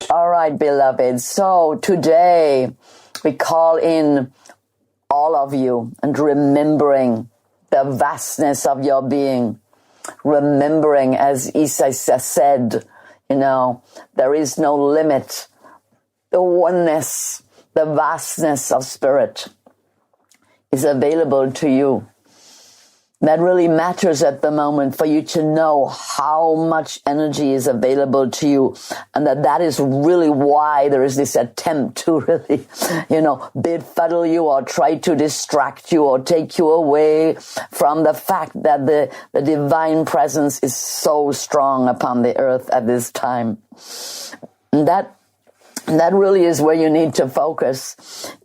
All right, beloved. So today we call in all of you and remembering the vastness of your being. Remembering, as Isa said, there is no limit. The oneness, the vastness of spirit is available to you. That really matters at the moment, for you to know how much energy is available to you, and that is really why there is this attempt to really, befuddle you or try to distract you or take you away from the fact that the divine presence is so strong upon the earth at this time. And that really is where you need to focus,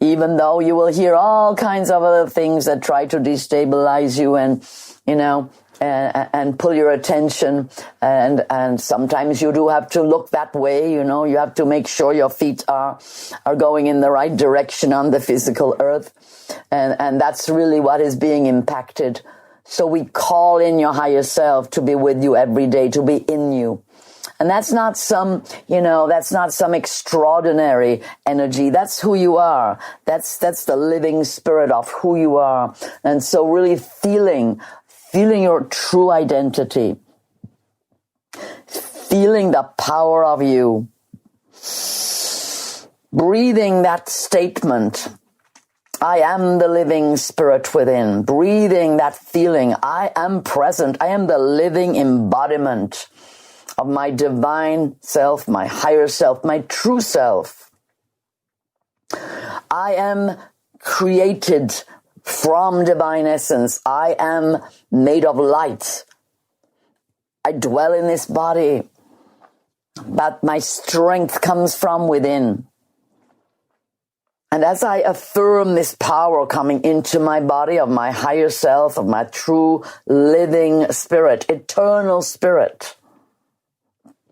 even though you will hear all kinds of other things that try to destabilize you and pull your attention. And sometimes you do have to look that way, you have to make sure your feet are going in the right direction on the physical earth. And that's really what is being impacted. So we call in your higher self to be with you every day, to be in you. And that's not some extraordinary energy. That's who you are. That's the living spirit of who you are. And so really feeling your true identity, feeling the power of you, breathing that statement, I am the living spirit within, breathing that feeling, I am present, I am the living embodiment of my divine self, my higher self, my true self. I am created from divine essence. I am made of light. I dwell in this body, but my strength comes from within. And as I affirm this power coming into my body of my higher self, of my true living spirit, eternal spirit,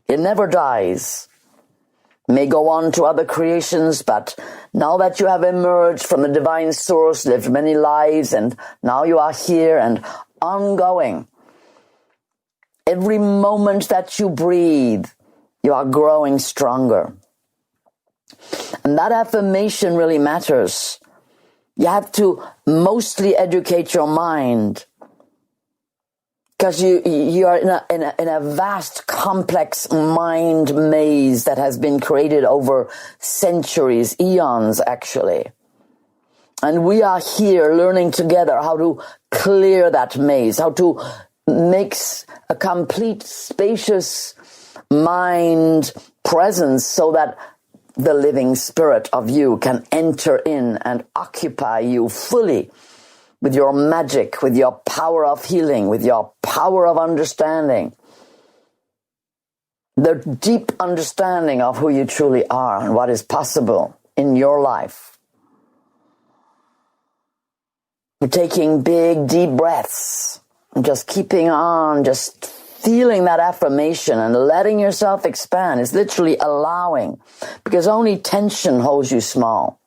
it never dies. It may go on to other creations, but now that you have emerged from the divine source, lived many lives, and now you are here and ongoing. Every moment that you breathe, you are growing stronger. And that affirmation really matters. You have to mostly educate your mind, because you are in a vast, complex mind maze that has been created over centuries, eons actually. And we are here learning together how to clear that maze, how to make a complete, spacious mind presence so that the living spirit of you can enter in and occupy you fully with your magic, with your power of healing, with your power of understanding. The deep understanding of who you truly are and what is possible in your life. You're taking big, deep breaths and just keeping on, just feeling that affirmation and letting yourself expand. It's literally allowing, because only tension holds you small.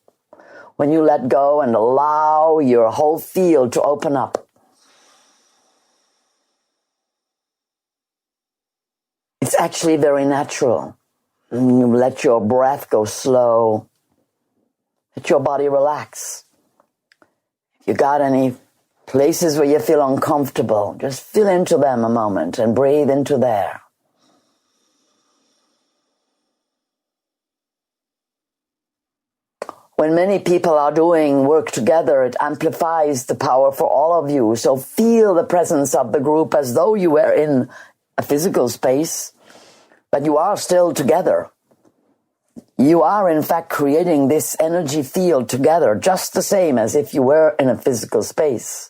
When you let go and allow your whole field to open up, it's actually very natural. And you let your breath go slow. Let your body relax. If you got any places where you feel uncomfortable, just feel into them a moment and breathe into there. When many people are doing work together, it amplifies the power for all of you. So feel the presence of the group as though you were in a physical space, but you are still together. You are, in fact, creating this energy field together, just the same as if you were in a physical space.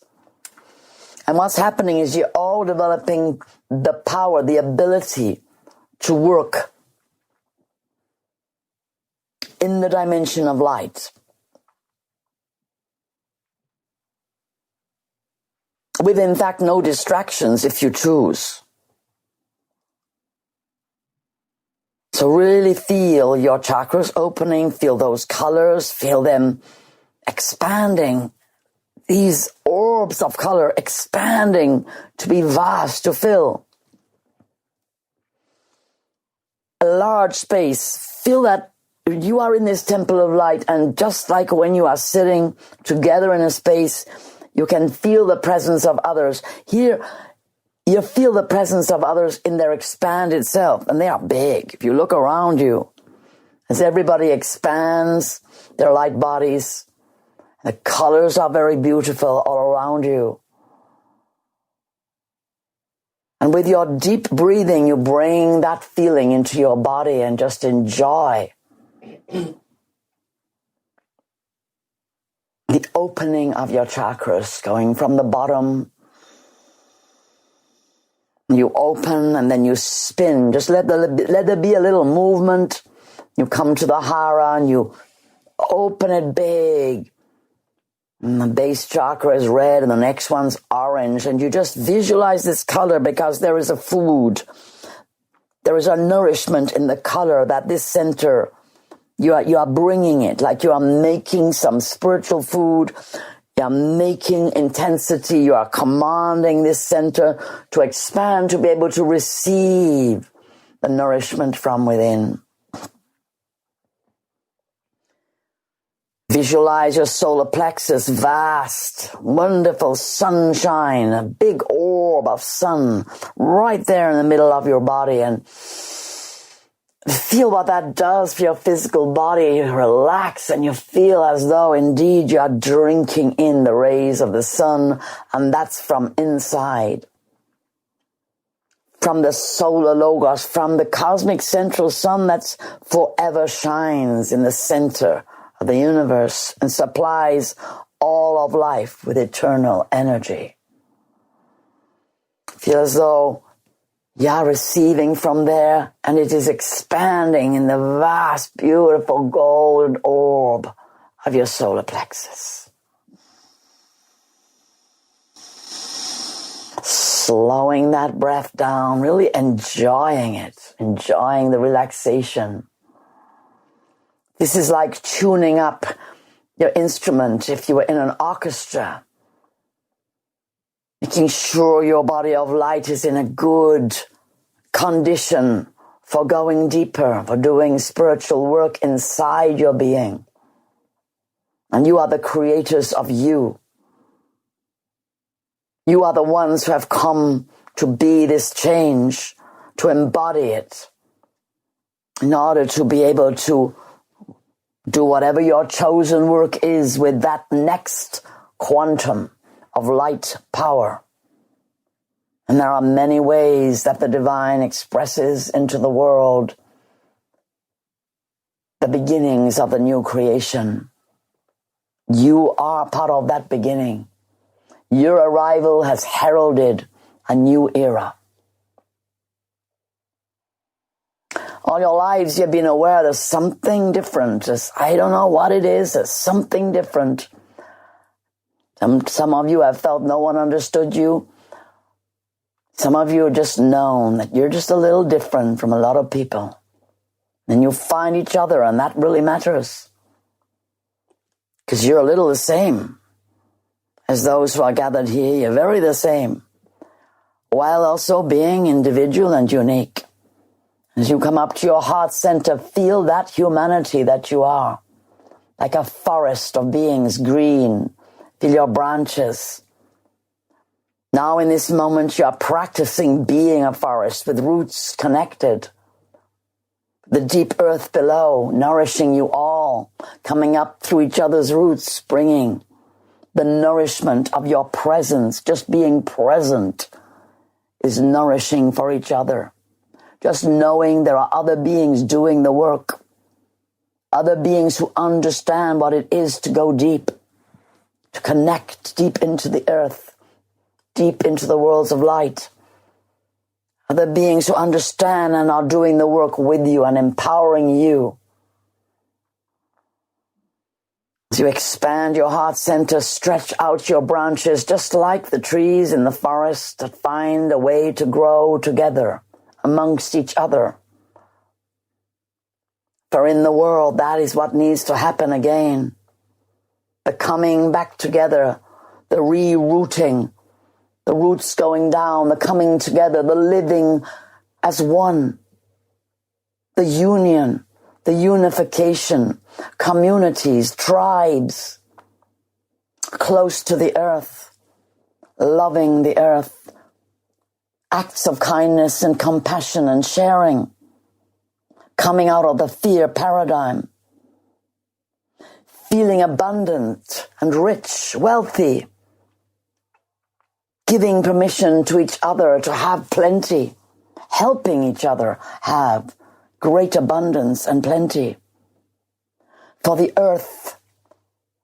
And what's happening is you're all developing the power, the ability to work in the dimension of light. With, in fact, no distractions if you choose. So really feel your chakras opening, feel those colors, feel them expanding. These orbs of color expanding to be vast, to fill a large space feel that you are in this temple of light, and just like when you are sitting together in a space, you can feel the presence of others. Here, you feel the presence of others in their expanded self, and they are big. If you look around you, as everybody expands their light bodies, the colors are very beautiful all around you. And with your deep breathing, you bring that feeling into your body and just enjoy the opening of your chakras, going from the bottom. You open and then you spin. Just let there be a little movement. You come to the hara and you open it big. And the base chakra is red and the next one's orange. And you just visualize this color, because there is a food. There is a nourishment in the color that this center, you are bringing it, like you are making some spiritual food. You are making intensity. You are commanding this center to expand, to be able to receive the nourishment from within. Visualize your solar plexus, vast, wonderful sunshine, a big orb of sun right there in the middle of your body, and feel what that does for your physical body. You relax and you feel as though indeed you are drinking in the rays of the sun, and that's from inside. From the solar logos, from the cosmic central sun that's forever shines in the center of the universe and supplies all of life with eternal energy. Feel as though you are receiving from there, and it is expanding in the vast, beautiful golden orb of your solar plexus. Slowing that breath down, really enjoying it, enjoying the relaxation. This is like tuning up your instrument if you were in an orchestra. Making sure your body of light is in a good condition for going deeper, for doing spiritual work inside your being. And you are the creators of you. You are the ones who have come to be this change, to embody it, in order to be able to do whatever your chosen work is with that next quantum of light power. And there are many ways that the divine expresses into the world the beginnings of the new creation. You are part of that beginning. Your arrival has heralded a new era. All your lives you've been aware there's something different. I don't know what it is. There's something different. Some of you have felt no one understood you. Some of you have just known that you're just a little different from a lot of people. And you find each other, and that really matters. Because you're a little the same as those who are gathered here. You're very the same, while also being individual and unique. As you come up to your heart center, feel that humanity that you are, like a forest of beings, green. Feel your branches. Now in this moment, you are practicing being a forest with roots connected. The deep earth below, nourishing you all, coming up through each other's roots, bringing the nourishment of your presence. Just being present is nourishing for each other. Just knowing there are other beings doing the work. Other beings who understand what it is to go deep. To connect deep into the earth. Deep into the worlds of light. Other beings who understand and are doing the work with you and empowering you. As you expand your heart center, stretch out your branches just like the trees in the forest that find a way to grow together amongst each other. For in the world, that is what needs to happen again. The coming back together, the rerouting, the roots going down, the coming together, the living as one, the union, the unification, communities, tribes, close to the earth, loving the earth, acts of kindness and compassion and sharing, coming out of the fear paradigm, feeling abundant and rich, wealthy, giving permission to each other to have plenty, helping each other have great abundance and plenty. For the earth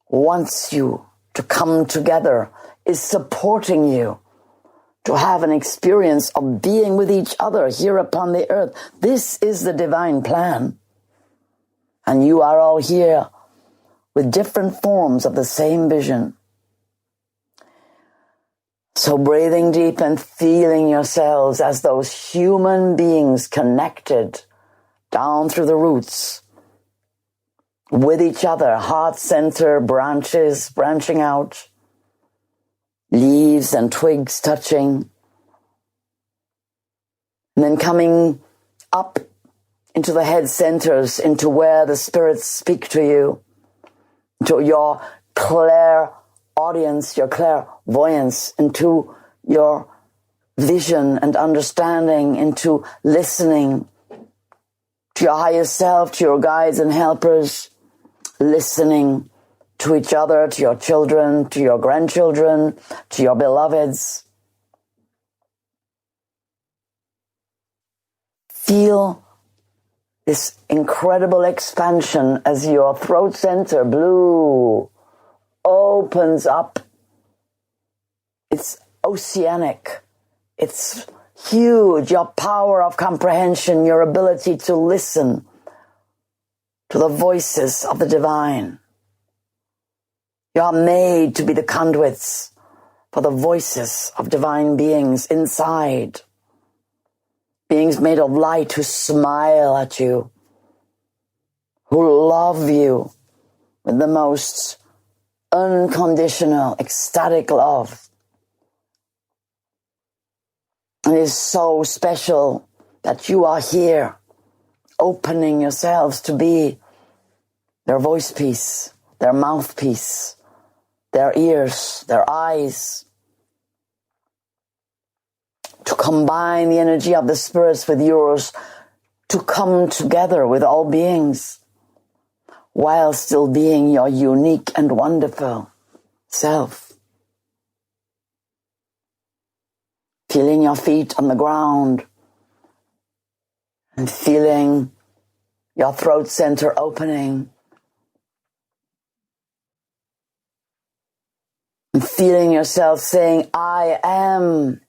wants you to come together, is supporting you to have an experience of being with each other here upon the earth. This is the divine plan. And you are all here with different forms of the same vision. So breathing deep and feeling yourselves as those human beings connected down through the roots with each other, heart center, branches branching out, leaves and twigs touching, and then coming up into the head centers, into where the spirits speak to you, to your clairaudience, your clairvoyance, into your vision and understanding, into listening to your higher self, to your guides and helpers, listening to each other, to your children, to your grandchildren, to your beloveds. Feel this incredible expansion as your throat center, blue, opens up. It's oceanic. It's huge. Your power of comprehension, your ability to listen to the voices of the divine. You are made to be the conduits for the voices of divine beings inside. Beings made of light who smile at you, who love you with the most unconditional, ecstatic love. And it is so special that you are here, opening yourselves to be their voice piece, their mouthpiece, their ears, their eyes, to combine the energy of the spirits with yours, to come together with all beings, while still being your unique and wonderful self. Feeling your feet on the ground and feeling your throat center opening. And feeling yourself saying, I am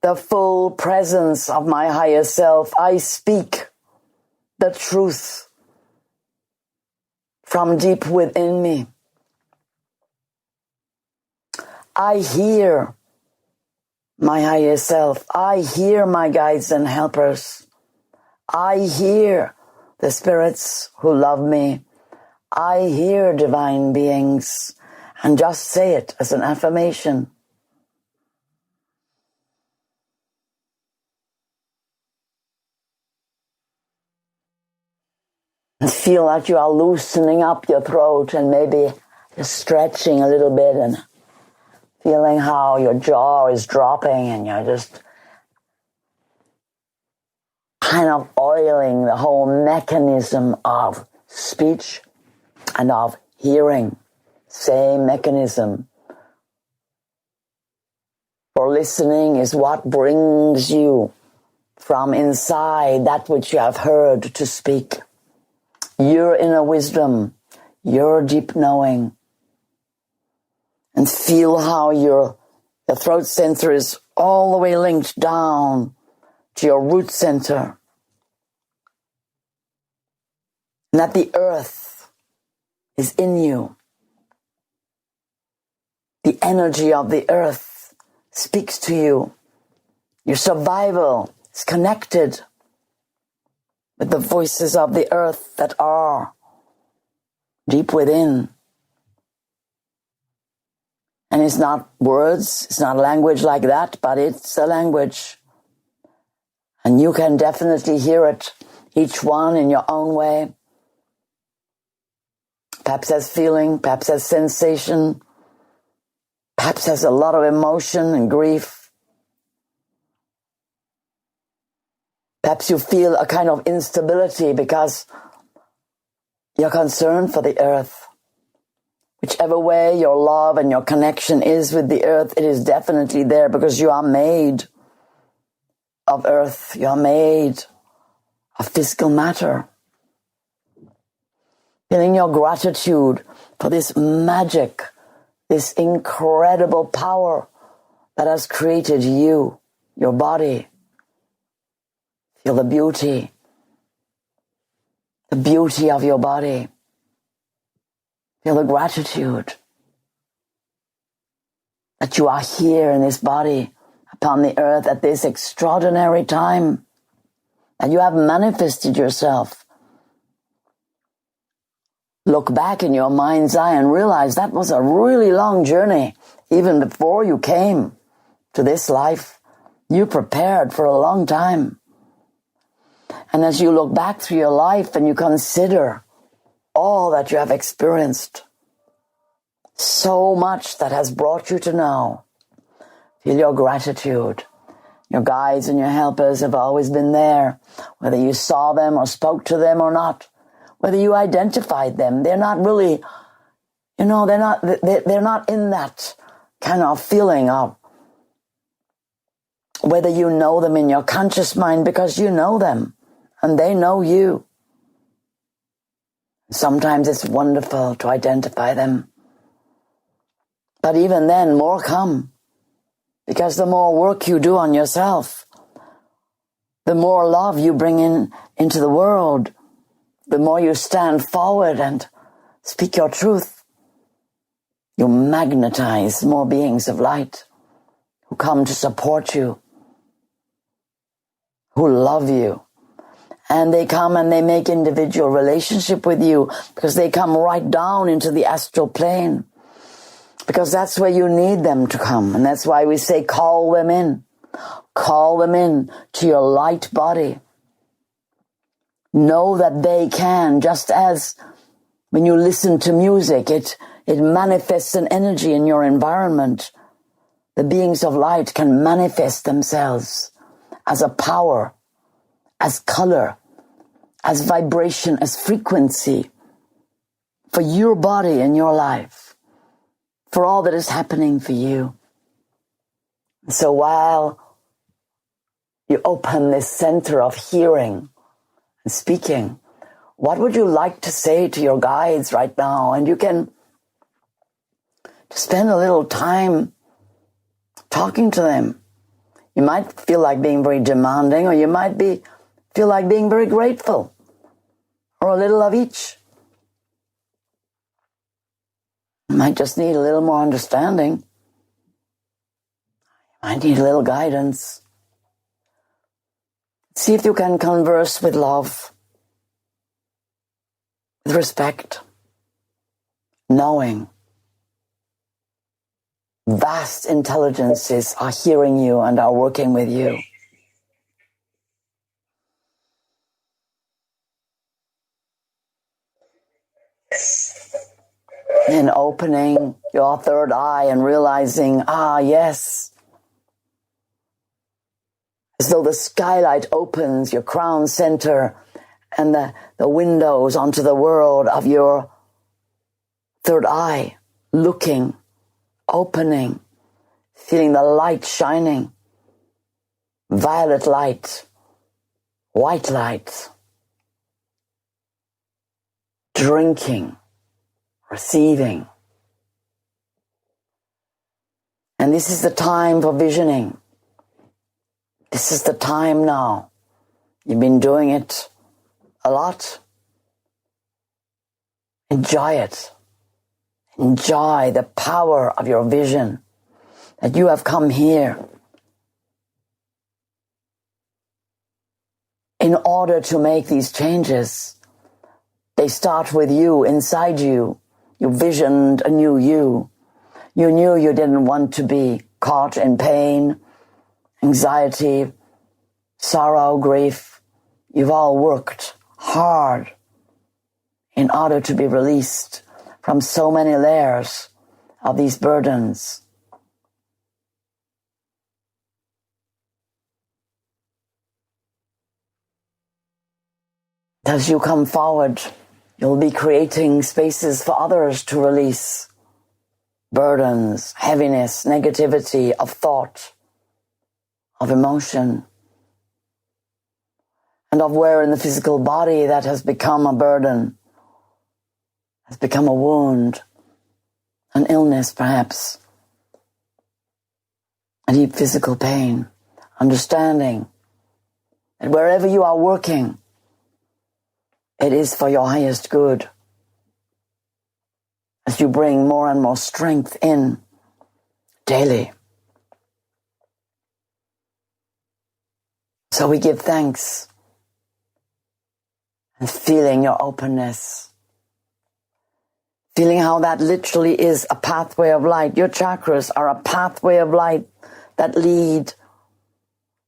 the full presence of my higher self. I speak the truth from deep within me. I hear my higher self. I hear my guides and helpers. I hear the spirits who love me. I hear divine beings. And just say it as an affirmation. And feel like you are loosening up your throat and maybe just stretching a little bit and feeling how your jaw is dropping and you're just kind of oiling the whole mechanism of speech and of hearing. Same mechanism. For listening is what brings you from inside that which you have heard to speak. Your inner wisdom, your deep knowing. And feel how your throat center is all the way linked down to your root center. And that the earth is in you. The energy of the earth speaks to you. Your survival is connected with the voices of the earth that are deep within. And it's not words, it's not language like that, but it's a language. And you can definitely hear it, each one in your own way, perhaps has feeling, perhaps has sensation, perhaps has a lot of emotion and grief. Perhaps you feel a kind of instability because you're concerned for the earth. Whichever way your love and your connection is with the earth, it is definitely there because you are made of earth. You are made of physical matter. Feeling your gratitude for this magic, this incredible power that has created you, your body. Feel the beauty of your body. Feel the gratitude that you are here in this body upon the earth at this extraordinary time, that you have manifested yourself. Look back in your mind's eye and realize that was a really long journey. Even before you came to this life, you prepared for a long time. And as you look back through your life and you consider all that you have experienced, so much that has brought you to now, feel your gratitude. Your guides and your helpers have always been there, whether you saw them or spoke to them or not, whether you identified them. They're not really, they're not in that kind of feeling of whether you know them in your conscious mind, because you know them and they know you. Sometimes it's wonderful to identify them. But even then, more come. Because the more work you do on yourself, the more love you bring into the world, the more you stand forward and speak your truth, you magnetize more beings of light who come to support you, who love you. And they come and they make individual relationship with you because they come right down into the astral plane. Because that's where you need them to come. And that's why we say call them in. Call them in to your light body. Know that they can, just as when you listen to music, it manifests an energy in your environment. The beings of light can manifest themselves as a power, as color, as vibration, as frequency for your body and your life, for all that is happening for you. So while you open this center of hearing and speaking, what would you like to say to your guides right now? And you can spend a little time talking to them. You might feel like being very demanding, or you might feel like being very grateful, or a little of each. You might just need a little more understanding. You might need a little guidance. See if you can converse with love, with respect, knowing vast intelligences are hearing you and are working with you. And opening your third eye and realizing, yes, as though the skylight opens your crown center and the windows onto the world of your third eye, looking, opening, feeling the light shining, violet light, white light, drinking, receiving. And this is the time for visioning. This is the time now. You've been doing it a lot. Enjoy it. Enjoy the power of your vision, that you have come here in order to make these changes. They start with you, inside you. You visioned a new you. You knew you didn't want to be caught in pain, anxiety, sorrow, grief. You've all worked hard in order to be released from so many layers of these burdens. As you come forward, you'll be creating spaces for others to release burdens, heaviness, negativity of thought, of emotion, and of where in the physical body that has become a burden, has become a wound, an illness perhaps, a deep physical pain. Understanding that wherever you are working, it is for your highest good. As you bring more and more strength in daily. So we give thanks and feeling your openness. Feeling how that literally is a pathway of light. Your chakras are a pathway of light that lead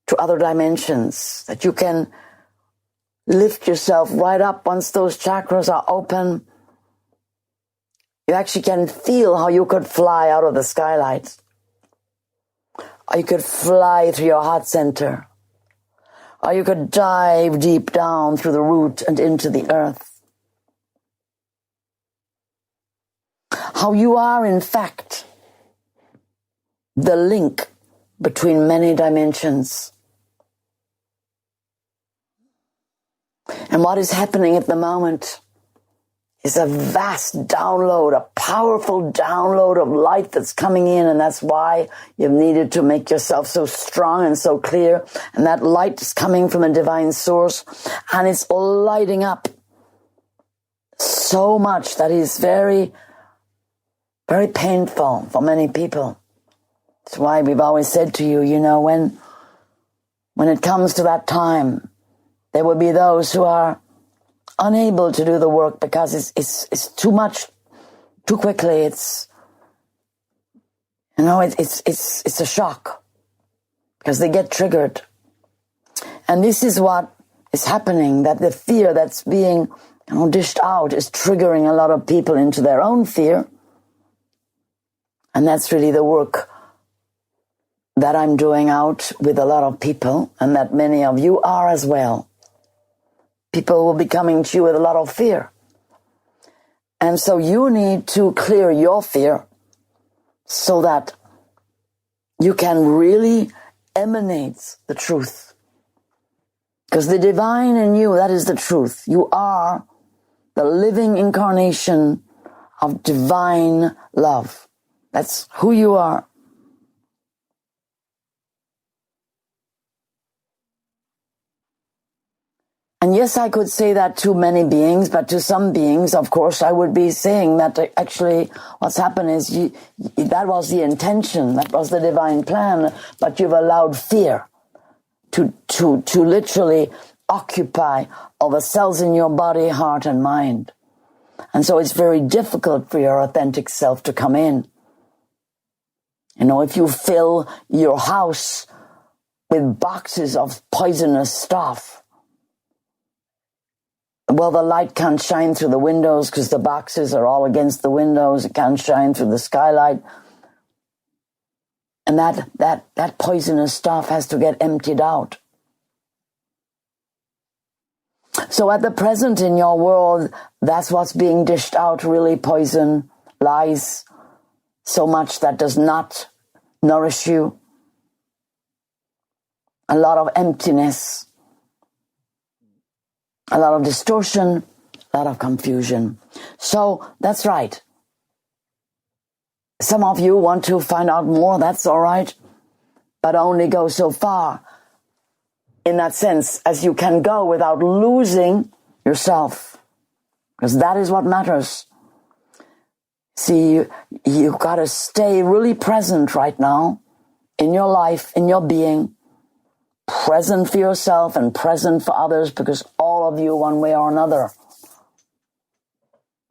to other dimensions. That you can lift yourself right up once those chakras are open. You actually can feel how you could fly out of the skylight. Or you could fly through your heart center. Or you could dive deep down through the root and into the earth. How you are, in fact, the link between many dimensions. And what is happening at the moment is a vast download, a powerful download of light that's coming in, and that's why you've needed to make yourself so strong and so clear. And that light is coming from a divine source, and it's lighting up so much that is very, very painful for many people. That's why we've always said to you, when it comes to that time, there will be those who are unable to do the work because it's too much, too quickly. It's a shock because they get triggered. And this is what is happening, that the fear that's being dished out is triggering a lot of people into their own fear. And that's really the work that I'm doing out with a lot of people, and that many of you are as well. People will be coming to you with a lot of fear. And so you need to clear your fear so that you can really emanate the truth. Because the divine in you, that is the truth. You are the living incarnation of divine love. That's who you are. And yes, I could say that to many beings, but to some beings, of course, I would be saying that actually what's happened is that was the intention, that was the divine plan, but you've allowed fear to literally occupy all the cells in your body, heart, and mind. And so it's very difficult for your authentic self to come in. If you fill your house with boxes of poisonous stuff, well, the light can't shine through the windows because the boxes are all against the windows. It can't shine through the skylight. And that poisonous stuff has to get emptied out. So at the present in your world, that's what's being dished out, really poison, lies, so much that does not nourish you. A lot of emptiness. A lot of distortion, a lot of confusion. So that's right. Some of you want to find out more, that's all right, but only go so far in that sense as you can go without losing yourself, because that is what matters. See, you've got to stay really present right now in your life, in your being, present for yourself and present for others, because all of you, one way or another,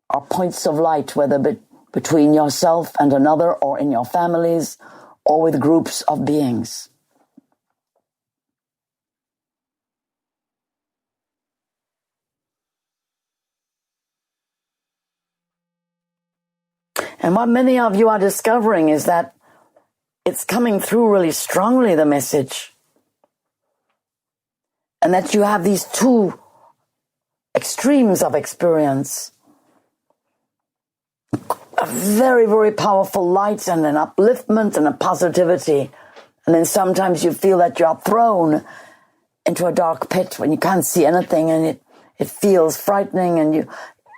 are points of light, whether between yourself and another, or in your families, or with groups of beings. And what many of you are discovering is that it's coming through really strongly, the message. And that you have these two extremes of experience. A very, very powerful light and an upliftment and a positivity. And then sometimes you feel that you're thrown into a dark pit when you can't see anything, and it feels frightening, and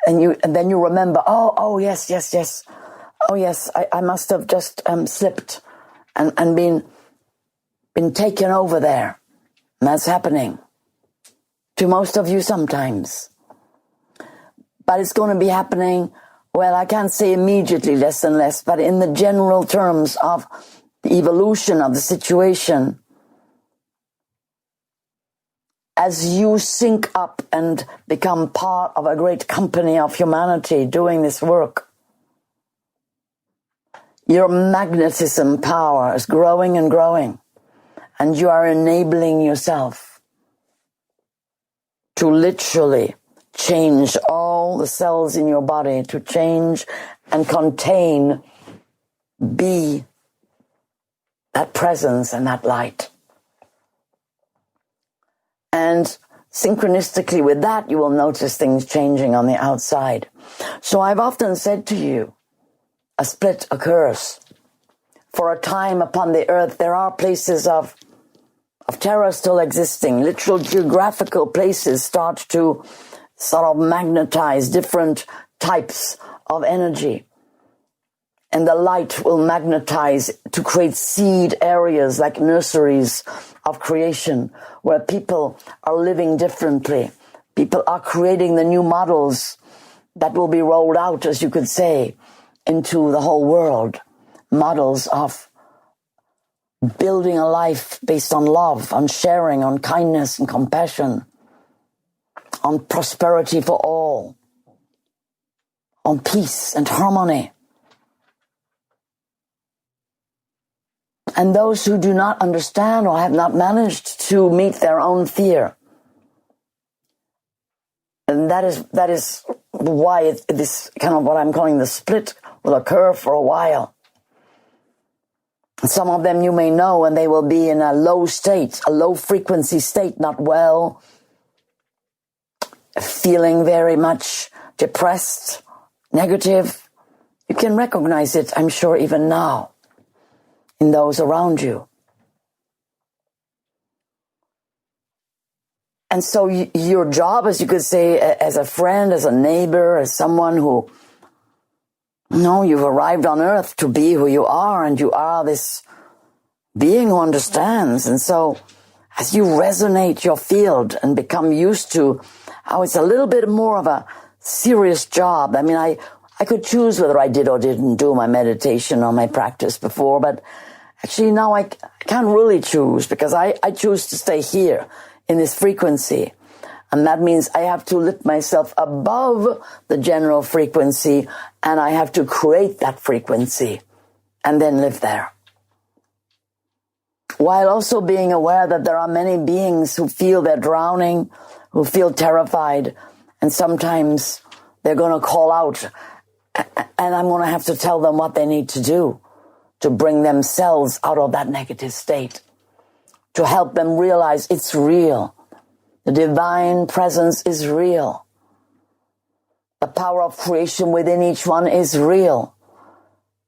then you remember, oh yes. Oh yes, I must have just slipped and been taken over there. And that's happening to most of you sometimes. But it's going to be happening, well, I can't say immediately, less and less, but in the general terms of the evolution of the situation. As you sync up and become part of a great company of humanity doing this work, your magnetism power is growing and growing, and you are enabling yourself to literally change all the cells in your body, to change and contain, be that presence and that light. And synchronistically with that, you will notice things changing on the outside. So I've often said to you, a split occurs. For a time upon the earth, there are places of terror still existing. Literal geographical places start to sort of magnetize different types of energy. And the light will magnetize to create seed areas like nurseries of creation where people are living differently. People are creating the new models that will be rolled out, as you could say, into the whole world. Models of building a life based on love, on sharing, on kindness and compassion, on prosperity for all, on peace and harmony. And those who do not understand or have not managed to meet their own fear, and that is why this kind of what I'm calling the split will occur for a while. Some of them you may know, and they will be in a low state, a low frequency state, not well, feeling very much depressed, negative. You can recognize it, I'm sure, even now in those around you. And so your job, as you could say, as a friend, as a neighbor, as someone who, you've arrived on earth to be who you are, and you are this being who understands. And so as you resonate your field and become used to how it's a little bit more of a serious job. I mean, I could choose whether I did or didn't do my meditation or my practice before, but actually now I can't really choose, because I choose to stay here in this frequency. And that means I have to lift myself above the general frequency, and I have to create that frequency and then live there. While also being aware that there are many beings who feel they're drowning, who feel terrified, and sometimes they're going to call out, and I'm going to have to tell them what they need to do to bring themselves out of that negative state, to help them realize it's real. The divine presence is real. The power of creation within each one is real.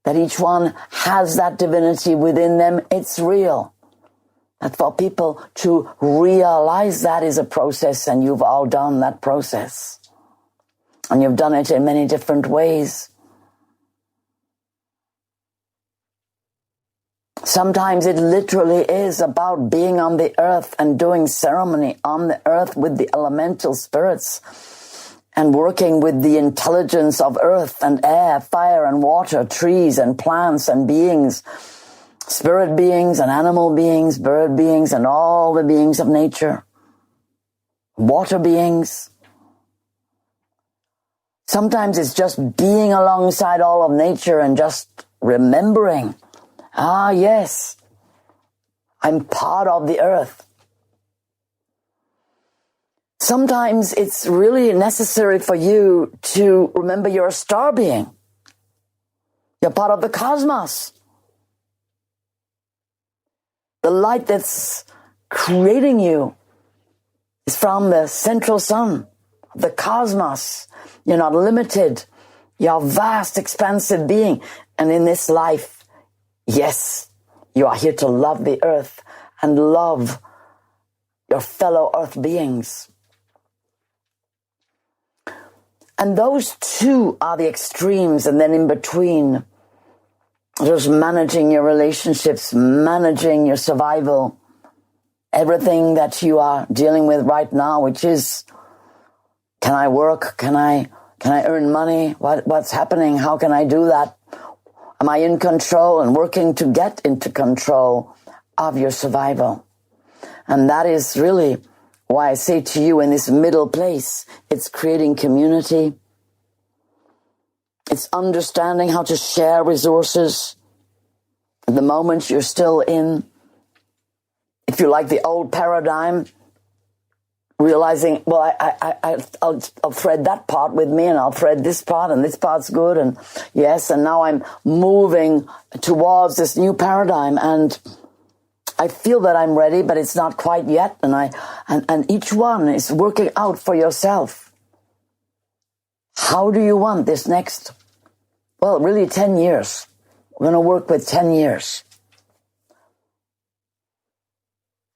That each one has that divinity within them, it's real. That for people to realize that is a process, and you've all done that process. And you've done it in many different ways. Sometimes it literally is about being on the earth and doing ceremony on the earth with the elemental spirits and working with the intelligence of earth and air, fire and water, trees and plants and beings, spirit beings and animal beings, bird beings and all the beings of nature, water beings. Sometimes it's just being alongside all of nature and just remembering, yes, I'm part of the earth. Sometimes it's really necessary for you to remember you're a star being. You're part of the cosmos. The light that's creating you is from the central sun, the cosmos. You're not limited. You're a vast, expansive being. And in this life, yes, you are here to love the earth and love your fellow earth beings. And those two are the extremes, and then in between, just managing your relationships, managing your survival, everything that you are dealing with right now, which is, can I work? Can I earn money? What's happening? How can I do that? Am I in control and working to get into control of your survival? And that is really why I say to you, in this middle place, it's creating community. It's understanding how to share resources. At the moment you're still in, if you like, the old paradigm, realizing, well, I'll thread that part with me, and I'll thread this part, and this part's good, and yes, and now I'm moving towards this new paradigm, and I feel that I'm ready, but it's not quite yet, and each one is working out for yourself. How do you want this next, well, really 10 years? We're going to work with 10 years.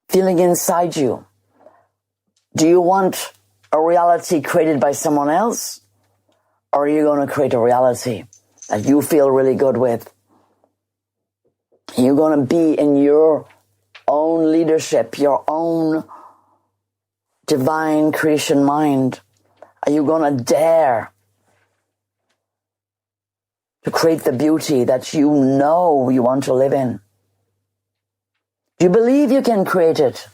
Feeling inside you. Do you want a reality created by someone else? Or are you going to create a reality that you feel really good with? You're going to be in your own leadership, your own divine creation mind. Are you going to dare to create the beauty that you know you want to live in? Do you believe you can create it?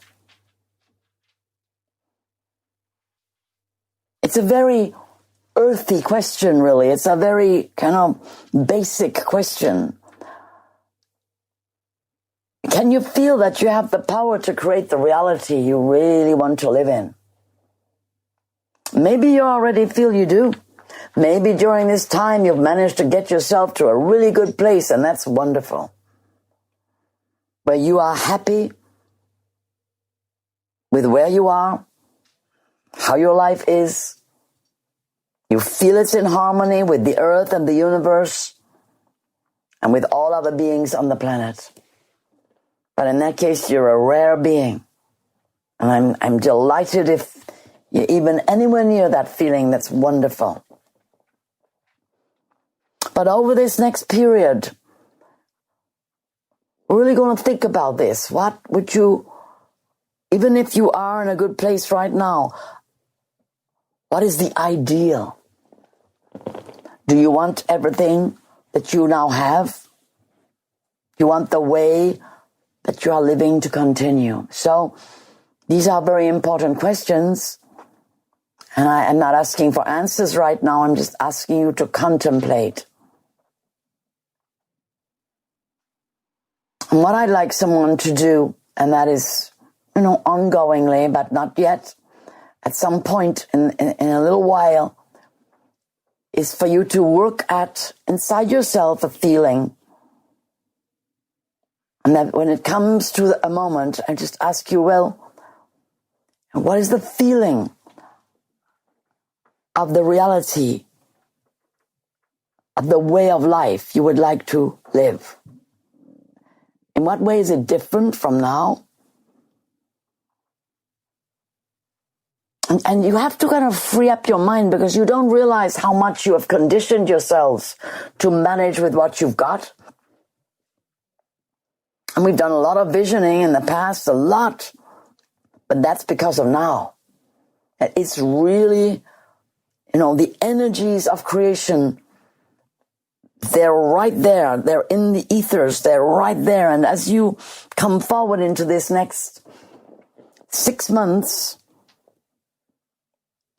It's a very earthy question, really. It's a very kind of basic question. Can you feel that you have the power to create the reality you really want to live in? Maybe you already feel you do. Maybe during this time you've managed to get yourself to a really good place, and that's wonderful. Where you are happy with where you are, how your life is. You feel it's in harmony with the earth and the universe and with all other beings on the planet. But in that case, you're a rare being. And I'm delighted if you're even anywhere near that feeling. That's wonderful. But over this next period, we're really going to think about this. What would you, even if you are in a good place right now, what is the ideal? Do you want everything that you now have? Do you want the way that you are living to continue? So these are very important questions. And I am not asking for answers right now. I'm just asking you to contemplate. And what I'd like someone to do, and that is, ongoingly, but not yet, at some point in a little while, is for you to work at inside yourself a feeling. And that when it comes to a moment, I just ask you, well, what is the feeling of the reality of the way of life you would like to live? In what way is it different from now? And you have to kind of free up your mind, because you don't realize how much you have conditioned yourselves to manage with what you've got. And we've done a lot of visioning in the past, a lot. But that's because of now. It's really, the energies of creation, they're right there. They're in the ethers. They're right there. And as you come forward into this next 6 months,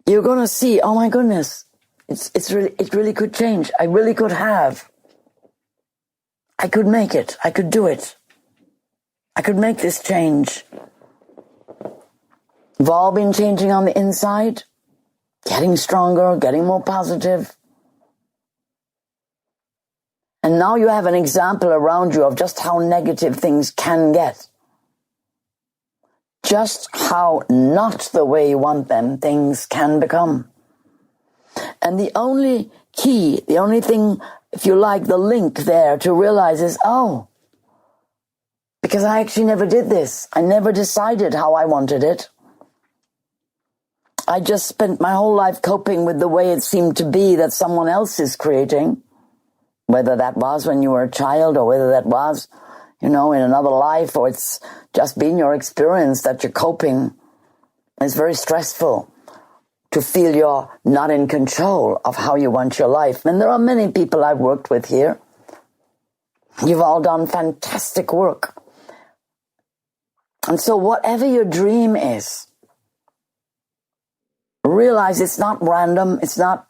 you're going to see, oh my goodness, it really could change. I really could have. I could make it. I could do it. I could make this change. We've all been changing on the inside, getting stronger, getting more positive. And now you have an example around you of just how negative things can get. Just how not the way you want them things can become. And the only key, the only thing, if you like, the link there to realize is, oh, because I actually never did this. I never decided how I wanted it. I just spent my whole life coping with the way it seemed to be that someone else is creating. Whether that was when you were a child or whether that was, in another life, or it's just been your experience that you're coping. It's very stressful to feel you're not in control of how you want your life. And there are many people I've worked with here. You've all done fantastic work. And so whatever your dream is, realize it's not random. It's not,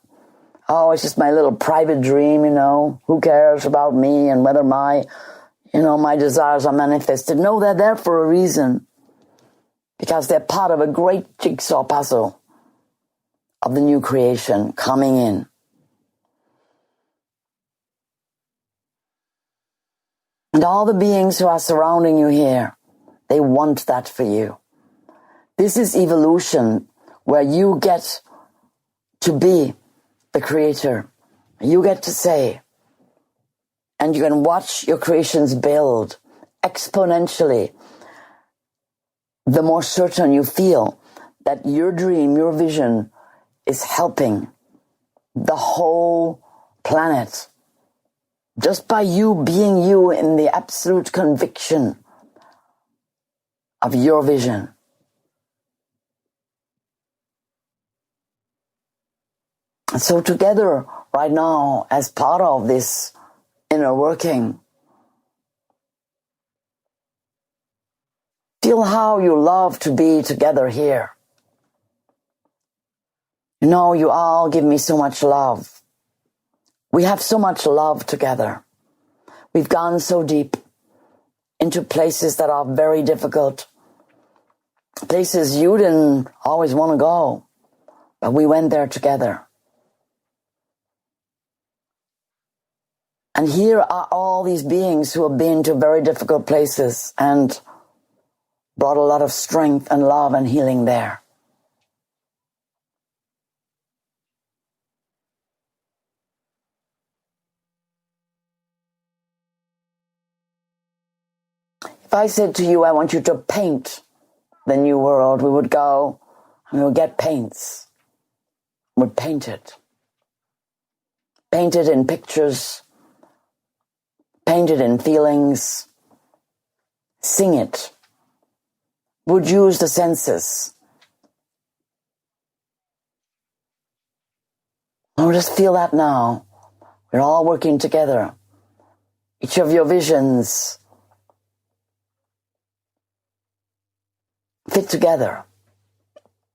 it's just my little private dream, who cares about me and whether my desires are manifested. No, they're there for a reason, because they're part of a great jigsaw puzzle of the new creation coming in. And all the beings who are surrounding you here, they want that for you. This is evolution, where you get to be the creator. You get to say, and you can watch your creations build exponentially. The more certain you feel that your dream, your vision is helping the whole planet. Just by you being you in the absolute conviction of your vision. And so together, right now, as part of this inner working, feel how you love to be together here. You all give me so much love. We have so much love together. We've gone so deep into places that are very difficult, places you didn't always want to go, but we went there together. And here are all these beings who have been to very difficult places and brought a lot of strength and love and healing there. If I said to you, I want you to paint the new world, we would go and we would get paints. We'd paint it. Paint it in pictures. Paint it in feelings. Sing it. Would use the senses. Oh, just feel that now. We're all working together. Each of your visions fit together.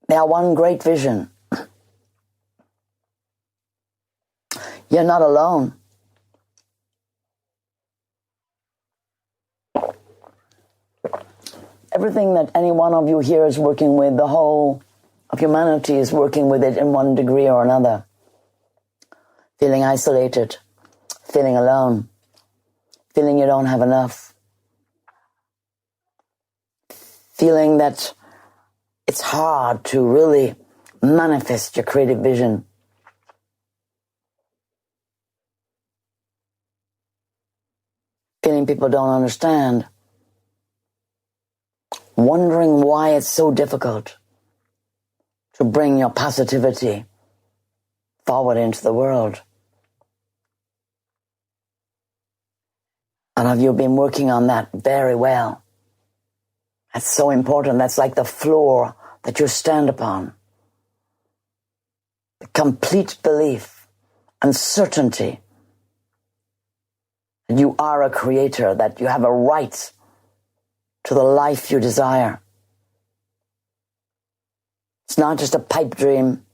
They are one great vision. You're not alone. Everything that any one of you here is working with, the whole of humanity is working with it in one degree or another. Feeling isolated, feeling alone, feeling you don't have enough, feeling that it's hard to really manifest your creative vision. Feeling people don't understand. Wondering why it's so difficult to bring your positivity forward into the world. And have you been working on that very well? That's so important. That's like the floor that you stand upon. The complete belief and certainty that you are a creator, that you have a right to the life you desire. It's not just a pipe dream.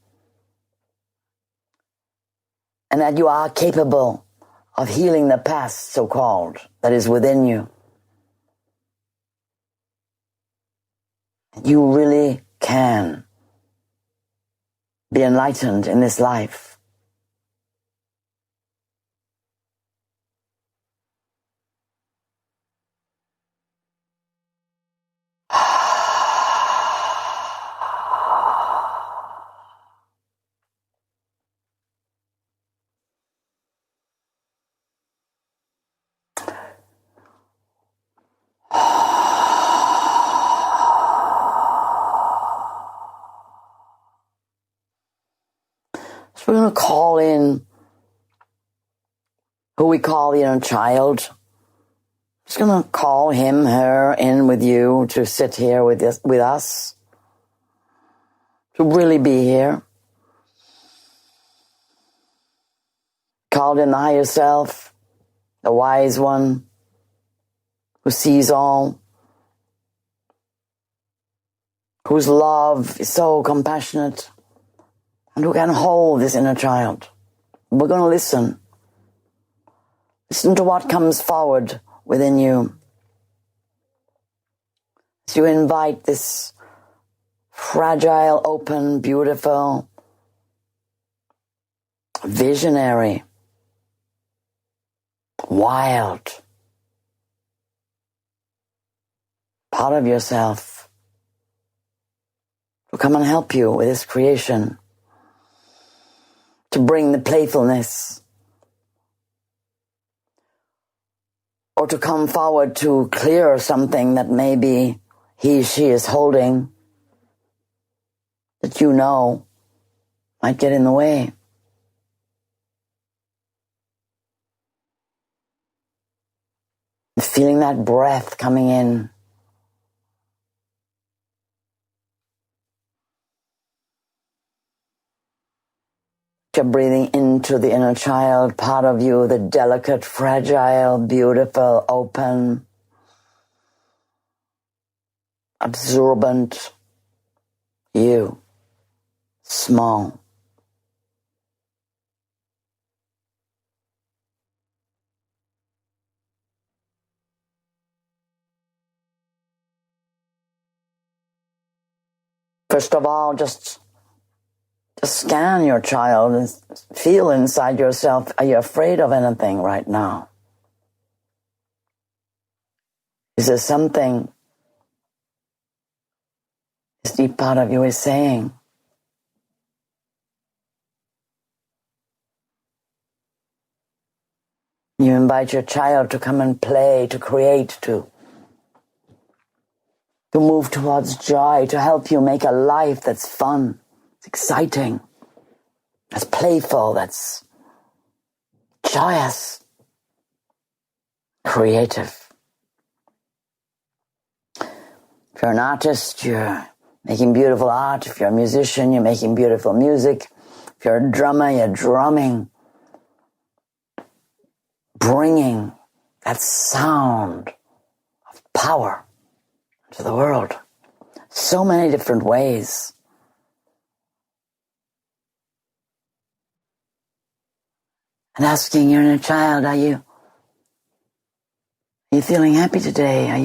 And that you are capable of healing the past, so-called, that is within you. You really can be enlightened in this life. call in who we call the inner child. Just going to call him, her in with you to sit here with us, to really be here. Called in the higher self, the wise one who sees all, whose love is so compassionate, and who can hold this inner child. We're going to listen. Listen to what comes forward within you. As you invite this fragile, open, beautiful, visionary, wild part of yourself to come and help you with this creation, to bring the playfulness, or to come forward to clear something that maybe she is holding that you know might get in the way. Feeling that breath coming in. You're breathing into the inner child, part of you, the delicate, fragile, beautiful, open, absorbent you, small. First of all, just scan your child and feel inside yourself, are you afraid of anything right now? Is there something this deep part of you is saying? You invite your child to come and play, to create, to move towards joy, to help you make a life that's fun, it's exciting, that's playful, that's joyous, creative. If you're an artist, you're making beautiful art. If you're a musician, you're making beautiful music. If you're a drummer, you're drumming, bringing that sound of power to the world. So many different ways. And asking your inner child, are you feeling happy today? Are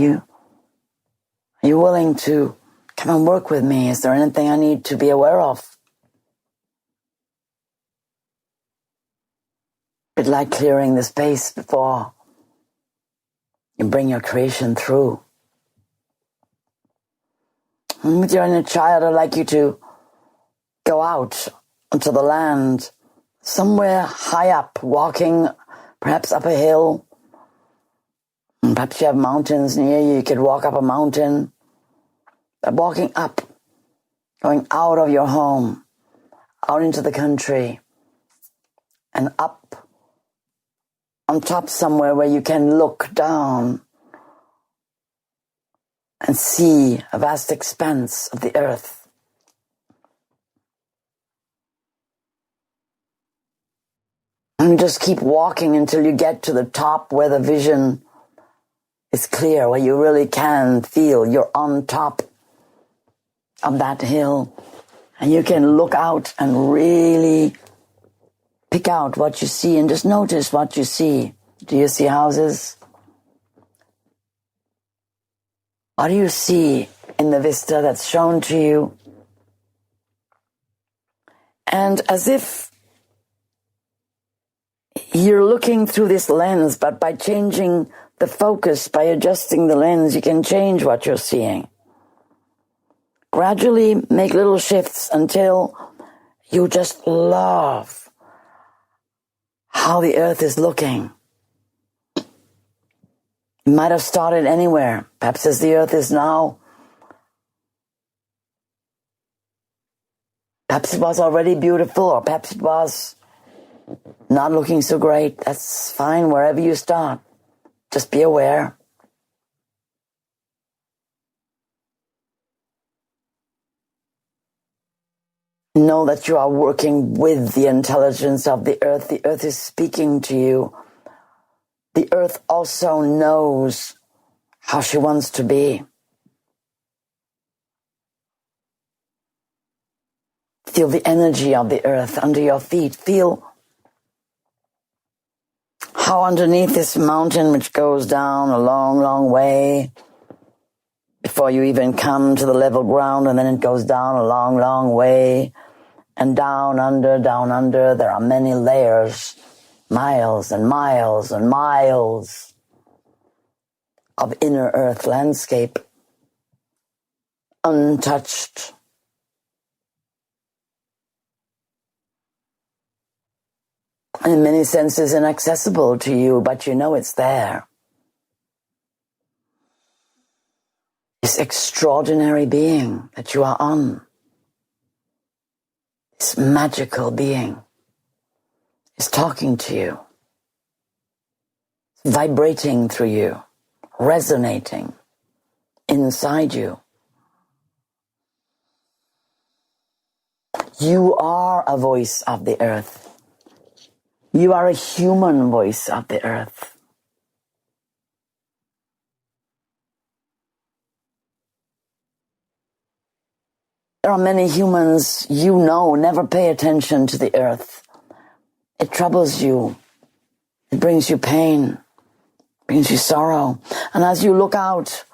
you willing to come and work with me? Is there anything I need to be aware of? A bit like clearing the space before you bring your creation through. And with your inner child, I'd like you to go out onto the land, somewhere high up, walking perhaps up a hill. And perhaps you have mountains near you, you could walk up a mountain. But walking up, going out of your home, out into the country, and up on top somewhere where you can look down and see a vast expanse of the earth. And just keep walking until you get to the top where the vision is clear, where you really can feel you're on top of that hill. And you can look out and really pick out what you see and just notice what you see. Do you see houses? What do you see in the vista that's shown to you? And as if you're looking through this lens, but by changing the focus, by adjusting the lens, you can change what you're seeing. Gradually make little shifts until you just love how the earth is looking. You might have started anywhere, perhaps as the earth is now. Perhaps it was already beautiful, or perhaps it was not looking so great. That's fine wherever you start. Just be aware. Know that you are working with the intelligence of the earth. The earth is speaking to you. The earth also knows how she wants to be. Feel the energy of the earth under your feet. Feel how underneath this mountain, which goes down a long, long way, before you even come to the level ground, and then it goes down a long, long way, and down under, there are many layers, miles and miles and miles of inner earth landscape, untouched. In many senses inaccessible to you, but you know it's there. This extraordinary being that you are on, this magical being, is talking to you, vibrating through you, resonating inside you. You are a voice of the earth. You are a human voice of the earth. There are many humans you know never pay attention to the earth. It troubles you. It brings you pain. It brings you sorrow. And as you look out,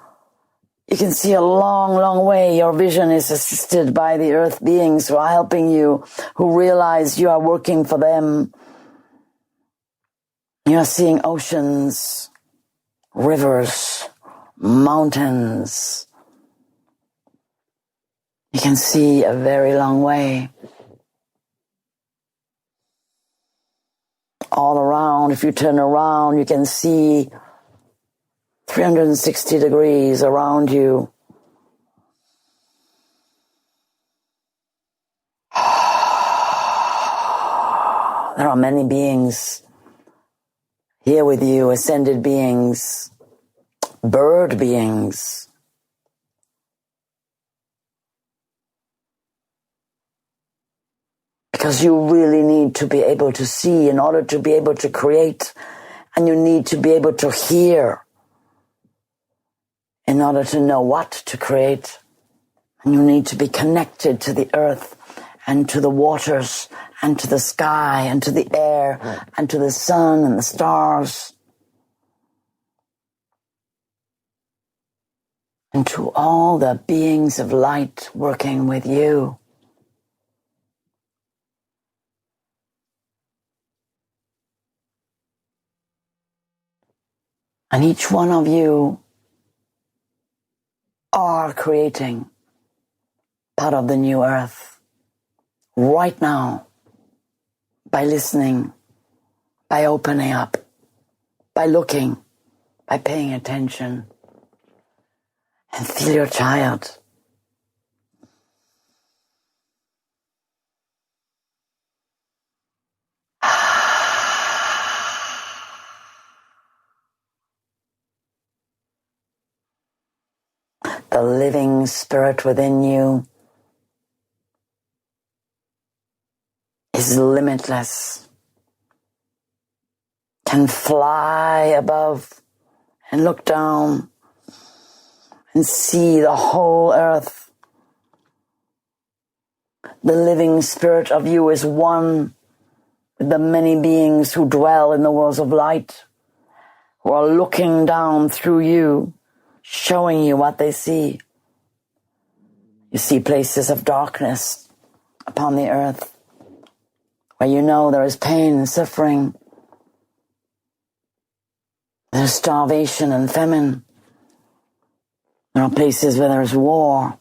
you can see a long, long way. Your vision is assisted by the earth beings who are helping you, who realize you are working for them. You're seeing oceans, rivers, mountains. You can see a very long way. All around, if you turn around, you can see 360 degrees around you. There are many beings here with you, ascended beings, bird beings. Because you really need to be able to see in order to be able to create, and you need to be able to hear in order to know what to create. And you need to be connected to the earth and to the waters and to the sky and to the air and to the sun and the stars and to all the beings of light working with you. And each one of you are creating part of the new earth right now by listening, by opening up, by looking, by paying attention. And feel your child. The living spirit within you is limitless, can fly above and look down and see the whole earth. The living spirit of you is one with the many beings who dwell in the worlds of light, who are looking down through you, showing you what they see. You see places of darkness upon the earth where you know there is pain and suffering. There's starvation and famine. There are places where there is war.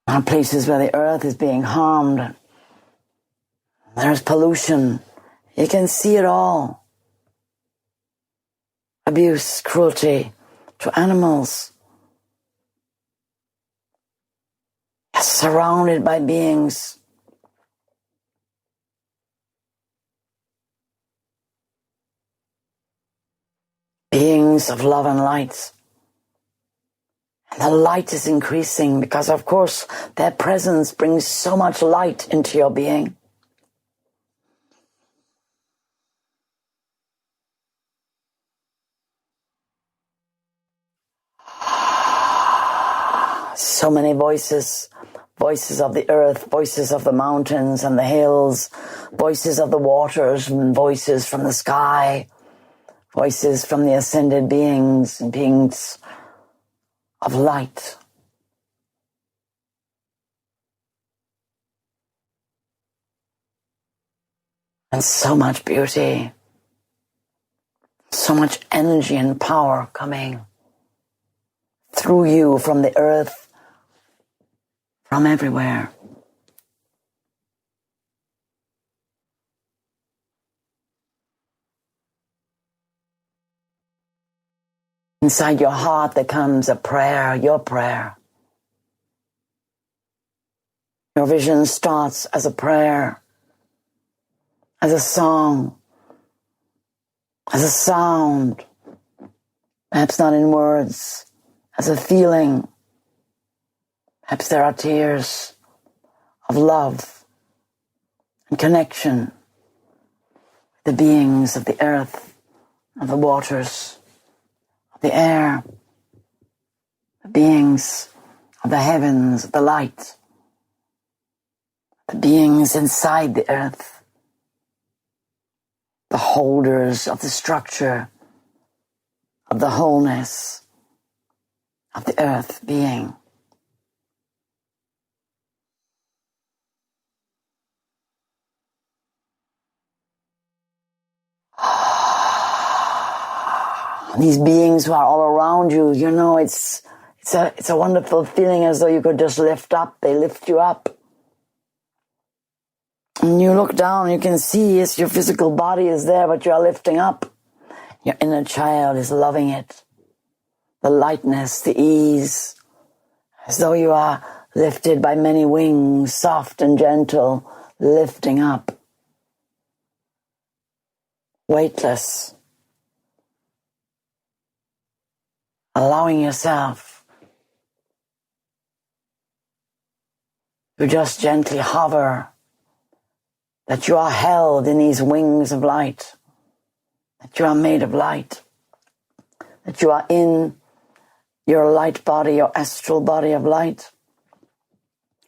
There are places where the earth is being harmed. There is pollution. You can see it all. Abuse, cruelty to animals. Surrounded by beings beings of love and light. And the light is increasing because, of course, their presence brings so much light into your being. So many voices, voices of the earth, voices of the mountains and the hills, voices of the waters, and voices from the sky, voices from the ascended beings and beings of light. And so much beauty, so much energy and power coming through you from the earth, from everywhere. Inside your heart there comes a prayer, your prayer. Your vision starts as a prayer, as a song, as a sound, perhaps not in words, as a feeling. Perhaps there are tears of love and connection with the beings of the earth, of the waters, of the air, the beings of the heavens, of the light, the beings inside the earth, the holders of the structure of the wholeness of the earth being. These beings who are all around you, you know, it's a wonderful feeling, as though you could just lift up. They lift you up. And you look down, you can see, yes, your physical body is there, but you are lifting up. Your inner child is loving it. The lightness, the ease, as though you are lifted by many wings, soft and gentle, lifting up. Weightless. Allowing yourself to just gently hover, that you are held in these wings of light, that you are made of light, that you are in your light body, your astral body of light.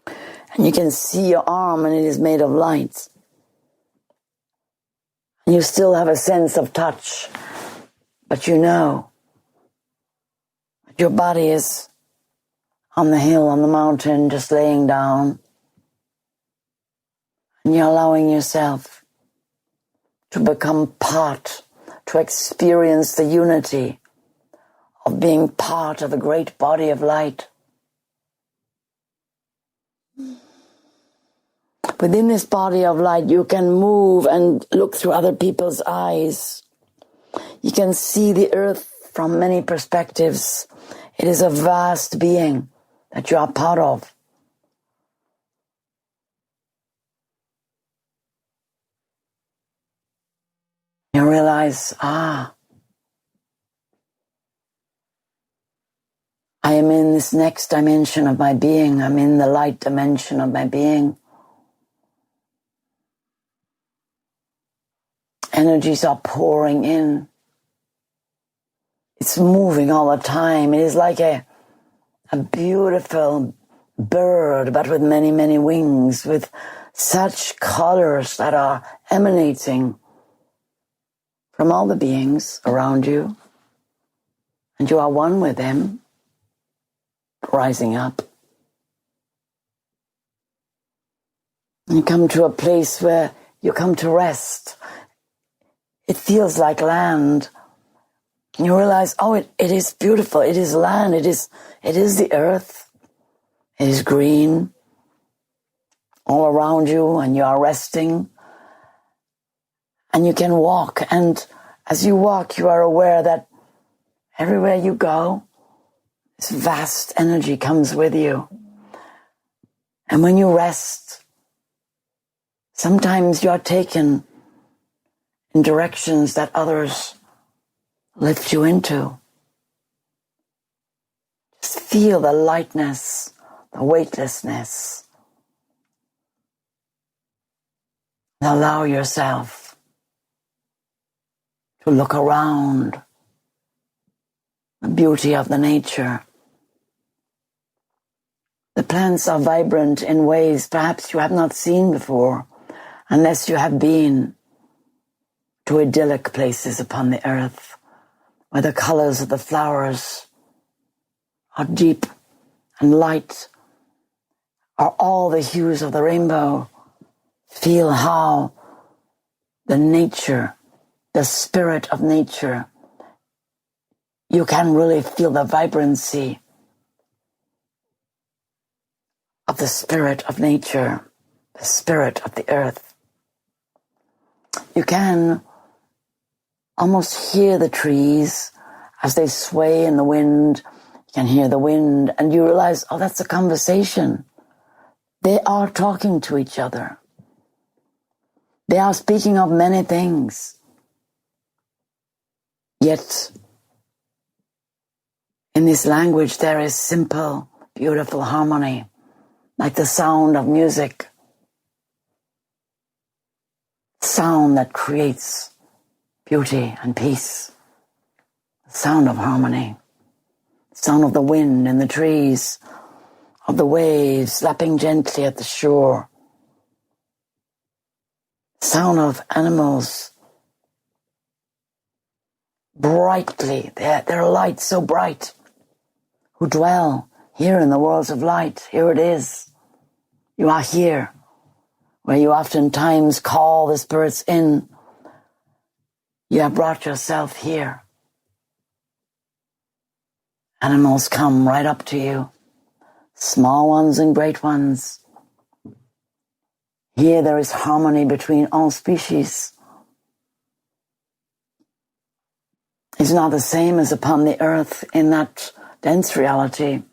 And you can see your arm and it is made of light. And you still have a sense of touch, but you know that your body is on the hill, on the mountain, just laying down. And you're allowing yourself to become part, to experience the unity of being part of a great body of light. Within this body of light, you can move and look through other people's eyes. You can see the earth from many perspectives. It is a vast being that you are part of. You realize, I am in this next dimension of my being. I'm in the light dimension of my being. Energies are pouring in. It's moving all the time. It is like a beautiful bird, but with many, many wings, with such colors that are emanating from all the beings around you. And you are one with them, rising up. And you come to a place where you come to rest. It feels like land. And you realize, it is beautiful. It is land. It is the earth. It is green all around you, and you are resting. And you can walk. And as you walk, you are aware that everywhere you go, this vast energy comes with you. And when you rest, sometimes you are taken in directions that others lift you into. Just feel the lightness, the weightlessness. And allow yourself to look around the beauty of the nature. The plants are vibrant in ways perhaps you have not seen before, unless you have been to idyllic places upon the earth, where the colors of the flowers are deep and light, are all the hues of the rainbow. Feel how the nature, the spirit of nature, you can really feel the vibrancy of the spirit of nature, the spirit of the earth. You can almost hear the trees as they sway in the wind. You can hear the wind and you realize, oh, that's a conversation. They are talking to each other. They are speaking of many things. Yet, in this language, there is simple, beautiful harmony, like the sound of music. Sound that creates beauty and peace. The sound of harmony. The sound of the wind in the trees, of the waves lapping gently at the shore. Sound of animals brightly, their light so bright, who dwell here in the worlds of light. Here it is. You are here, where you oftentimes call the spirits in. You have brought yourself here. Animals come right up to you, small ones and great ones. Here there is harmony between all species. It's not the same as upon the earth in that dense reality.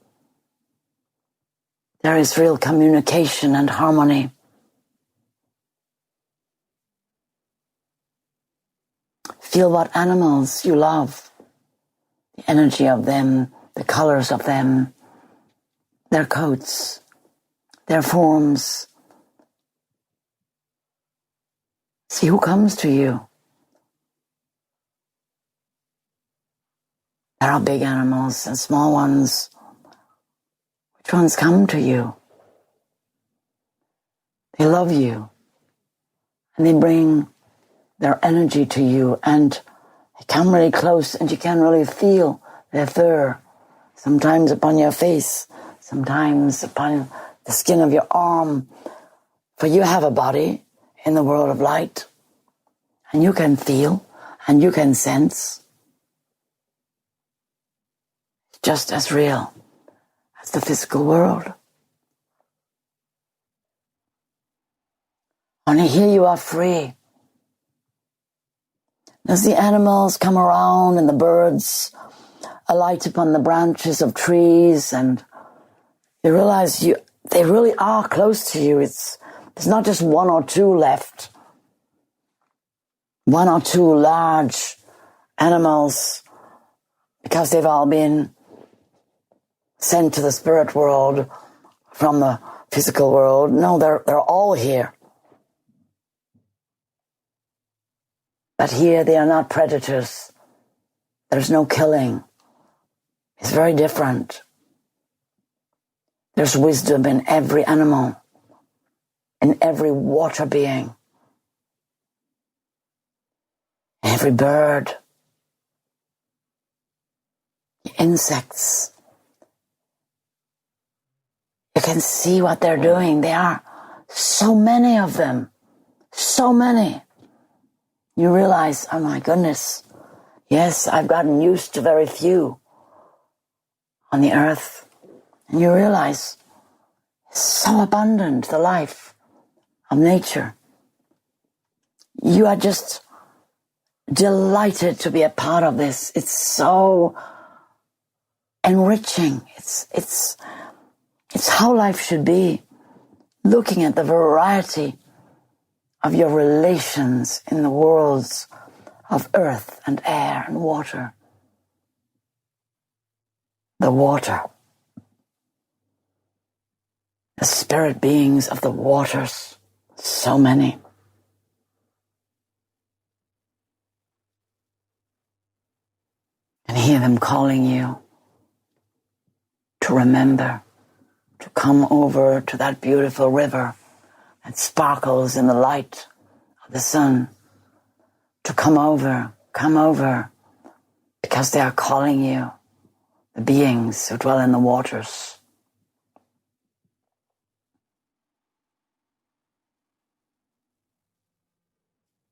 There is real communication and harmony. Feel what animals you love, the energy of them, the colors of them, their coats, their forms. See who comes to you. There are big animals and small ones. Which ones come to you? They love you. And they bring their energy to you. And they come really close and you can really feel their fur. Sometimes upon your face. Sometimes upon the skin of your arm. For you have a body in the world of light. And you can feel and you can sense. Just as real as the physical world. Only here you are free. As the animals come around and the birds alight upon the branches of trees and you realize they really are close to you. There's not just one or two left. One or two large animals, because they've all been sent to the spirit world from the physical world. No, they're all here. But here they are not predators. There's no killing. It's very different. There's wisdom in every animal, in every water being, every bird, insects. You can see what they're doing. There are so many of them. So many. You realize, oh my goodness, yes, I've gotten used to very few on the earth. And you realize, it's so abundant, the life of nature. You are just delighted to be a part of this. It's so enriching. It's how life should be. Looking at the variety of your relations in the worlds of earth and air and water. The water. The spirit beings of the waters, so many. And hear them calling you to remember, to come over to that beautiful river that sparkles in the light of the sun, to come over, because they are calling you, the beings who dwell in the waters.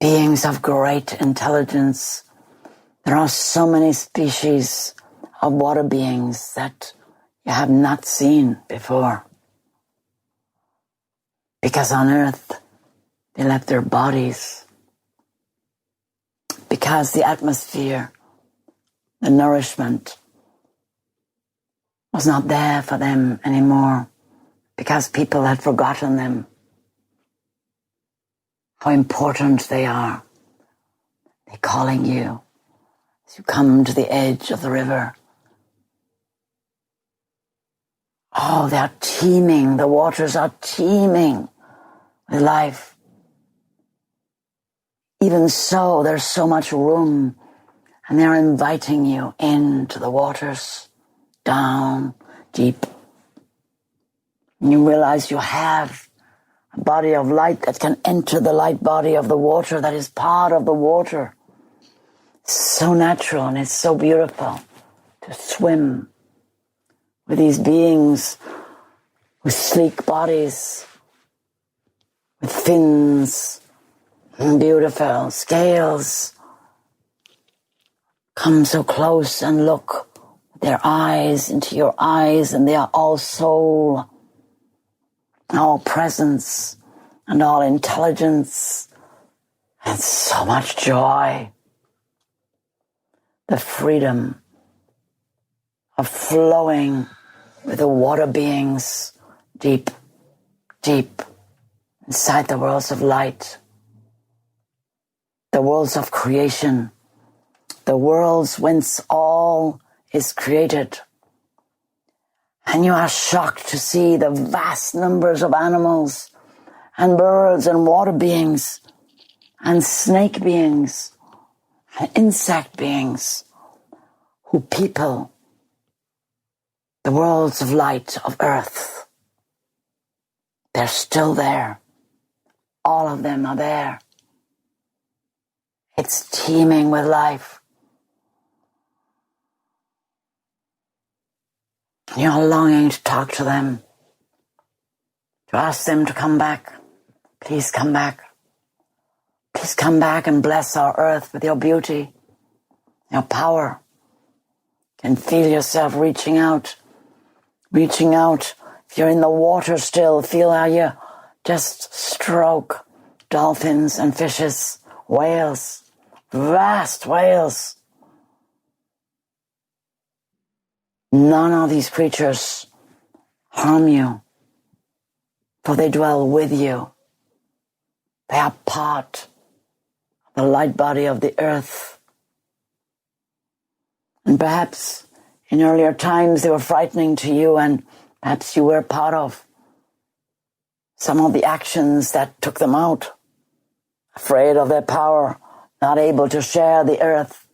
Beings of great intelligence. There are so many species of water beings that you have not seen before. Because on earth, they left their bodies. Because the atmosphere, the nourishment, was not there for them anymore. Because people had forgotten them. How important they are. They're calling you as you come to the edge of the river. Oh, they're teeming. The waters are teeming with life. Even so, there's so much room, and they're inviting you into the waters, down, deep. And you realize you have a body of light that can enter the light body of the water that is part of the water. It's so natural and it's so beautiful to swim with these beings with sleek bodies, with fins, and beautiful scales. Come so close and look with their eyes into your eyes, and they are all soul, all presence, and all intelligence, and so much joy. The freedom of flowing with the water beings deep, deep inside the worlds of light, the worlds of creation, the worlds whence all is created. And you are shocked to see the vast numbers of animals and birds and water beings and snake beings and insect beings who people the worlds of light of earth. They're still there. All of them are there. It's teeming with life. You're longing to talk to them, to ask them to come back. Please come back. Please come back and bless our earth with your beauty, your power. You can feel yourself reaching out. Reaching out. If you're in the water still, feel how you just stroke dolphins and fishes, whales, vast whales. None of these creatures harm you, for they dwell with you. They are part of the light body of the earth. And perhaps in earlier times they were frightening to you, and perhaps you were part of some of the actions that took them out, afraid of their power, not able to share the earth.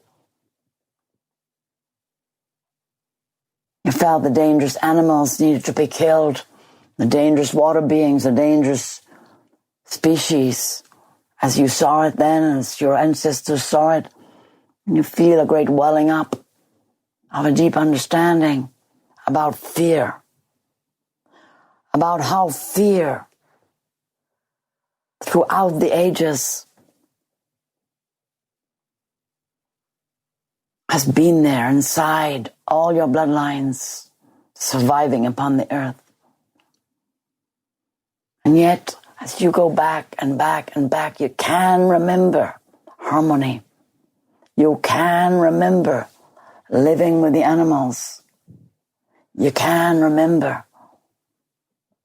You felt the dangerous animals needed to be killed, the dangerous water beings, the dangerous species, as you saw it then, as your ancestors saw it. And you feel a great welling up of a deep understanding about fear, about how fear throughout the ages has been there inside all your bloodlines, surviving upon the earth. And yet, as you go back and back and back, you can remember harmony. You can remember living with the animals. You can remember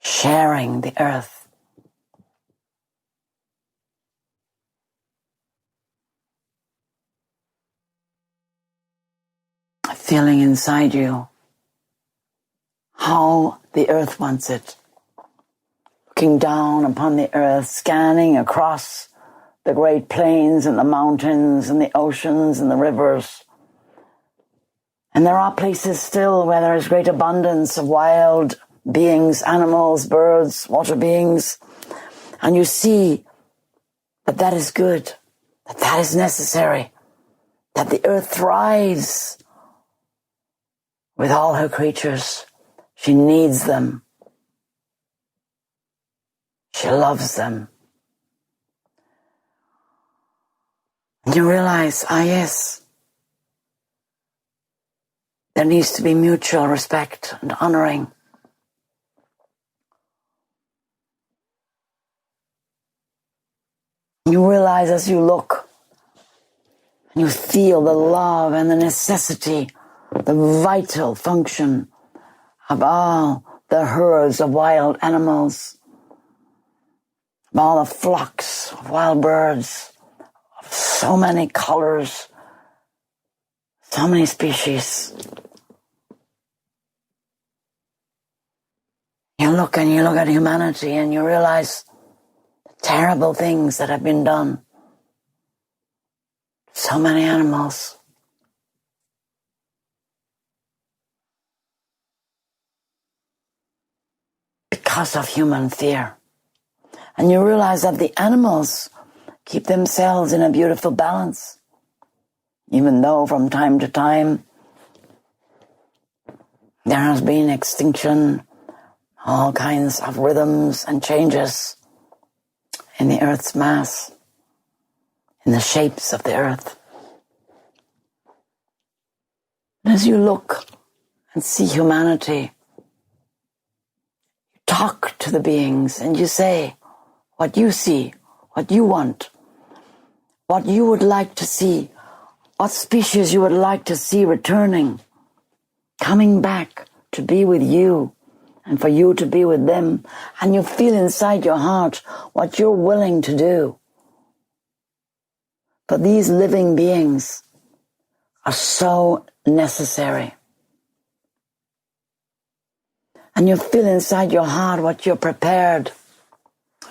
sharing the earth. feeling inside you how the earth wants it. Looking down upon the earth, scanning across the great plains and the mountains and the oceans and the rivers. And there are places still where there is great abundance of wild beings, animals, birds, water beings. And you see that that is good, that that is necessary, that the earth thrives with all her creatures. She needs them. She loves them. And you realize, yes, there needs to be mutual respect and honoring. You realize as you look, you feel the love and the necessity, the vital function of all the herds of wild animals, of all the flocks of wild birds, of so many colors, so many species. You look at humanity and you realize the terrible things that have been done. So many animals. Because of human fear. And you realize that the animals keep themselves in a beautiful balance. Even though from time to time there has been extinction, all kinds of rhythms and changes in the earth's mass, in the shapes of the earth. And as you look and see humanity, you talk to the beings and you say what you see, what you want, what you would like to see, what species you would like to see returning, coming back to be with you and for you to be with them. And you feel inside your heart what you're willing to do. But these living beings are so necessary. And you feel inside your heart what you're prepared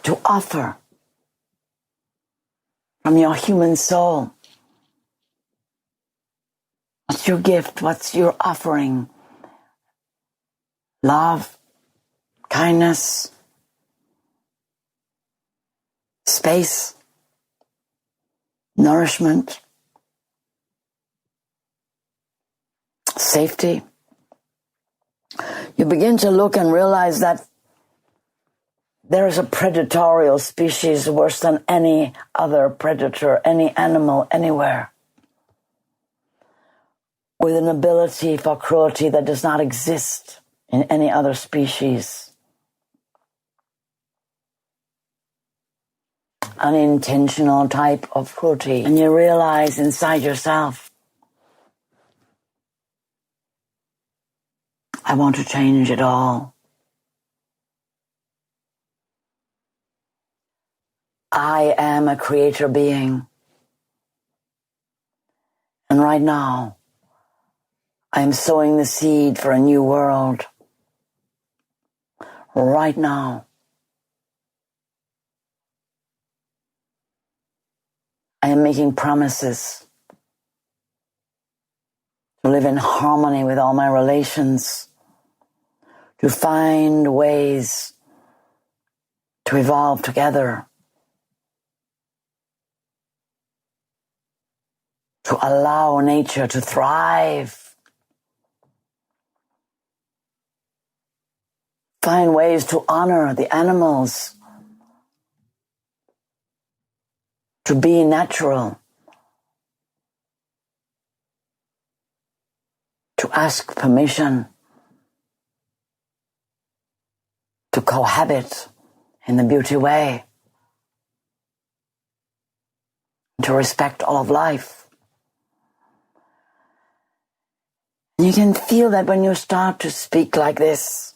to offer from your human soul. What's your gift? What's your offering? Love, kindness, space, nourishment, safety. You begin to look and realize that there is a predatorial species worse than any other predator, any animal, anywhere, with an ability for cruelty that does not exist in any other species. Unintentional type of cruelty. And you realize inside yourself, I want to change it all. I am a creator being. And right now, I am sowing the seed for a new world. Right now. I am making promises to live in harmony with all my relations, to find ways to evolve together, to allow nature to thrive, find ways to honor the animals, to be natural, to ask permission, to cohabit in the beauty way, to respect all of life. And you can feel that when you start to speak like this,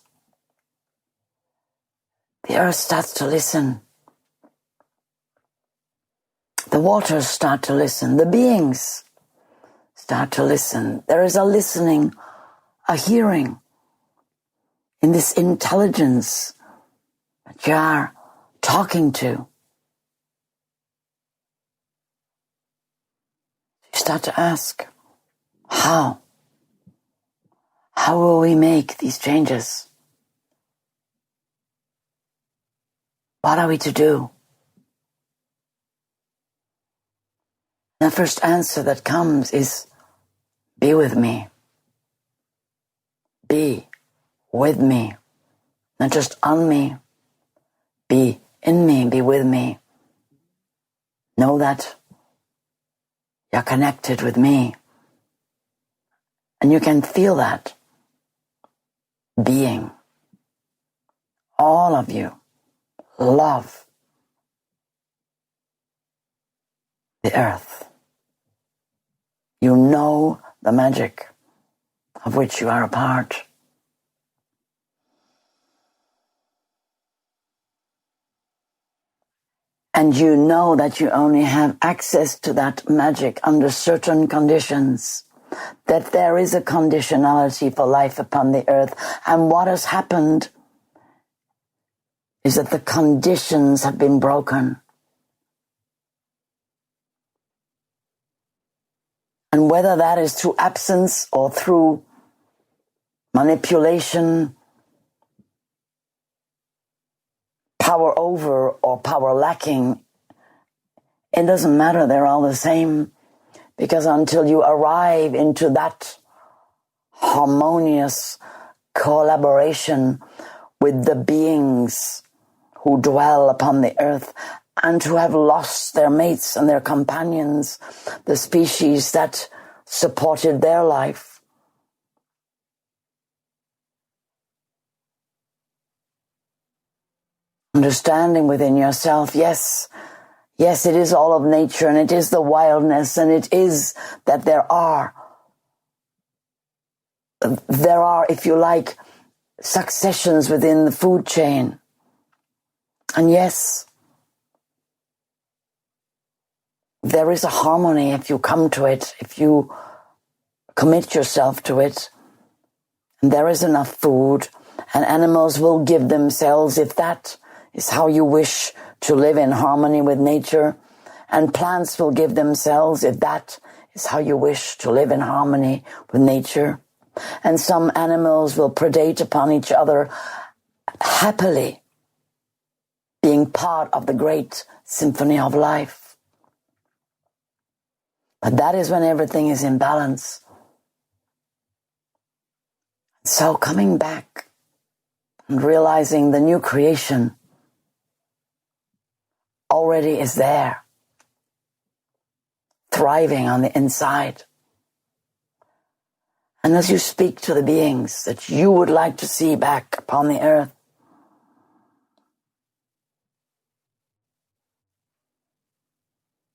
the earth starts to listen. The waters start to listen. The beings Start to listen. There is a listening, a hearing in this intelligence that you are talking to. You start to ask, how? How will we make these changes? What are we to do? The first answer that comes is, be with me. Be with me. Not just on me. Be in me, be with me. Know that you're connected with me. And you can feel that being. All of you love the earth. You know the magic of which you are a part. And you know that you only have access to that magic under certain conditions, that there is a conditionality for life upon the earth. And what has happened is that the conditions have been broken. And whether that is through absence or through manipulation, power over or power lacking, it doesn't matter, they're all the same. Because until you arrive into that harmonious collaboration with the beings who dwell upon the earth and who have lost their mates and their companions, the species that supported their life, understanding within yourself, yes, it is all of nature, and it is the wildness, and it is that there are, if you like, successions within the food chain. And yes, there is a harmony if you come to it, if you commit yourself to it. And there is enough food, and animals will give themselves if that is how you wish to live in harmony with nature. And plants will give themselves if that is how you wish to live in harmony with nature. And some animals will predate upon each other happily, being part of the great symphony of life. But that is when everything is in balance. So coming back and realizing the new creation already is there, thriving on the inside. And as you speak to the beings that you would like to see back upon the earth,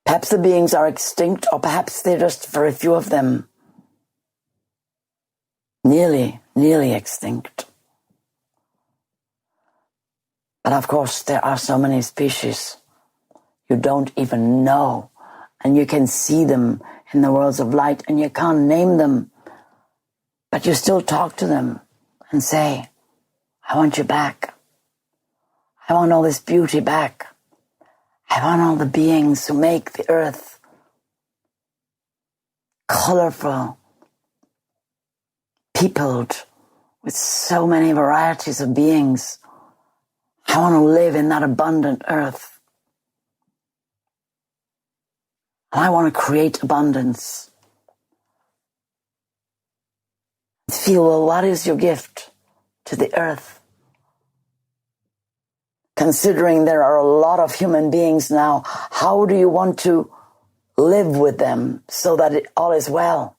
perhaps the beings are extinct, or perhaps they're just very few of them, nearly extinct. But of course, there are so many species you don't even know, and you can see them in the worlds of light, and you can't name them, but you still talk to them and say, I want you back. I want all this beauty back. I want all the beings who make the earth colorful, peopled with so many varieties of beings. I want to live in that abundant earth. I want to create abundance. Feel, well, what is your gift to the earth? Considering there are a lot of human beings now, how do you want to live with them so that all is well?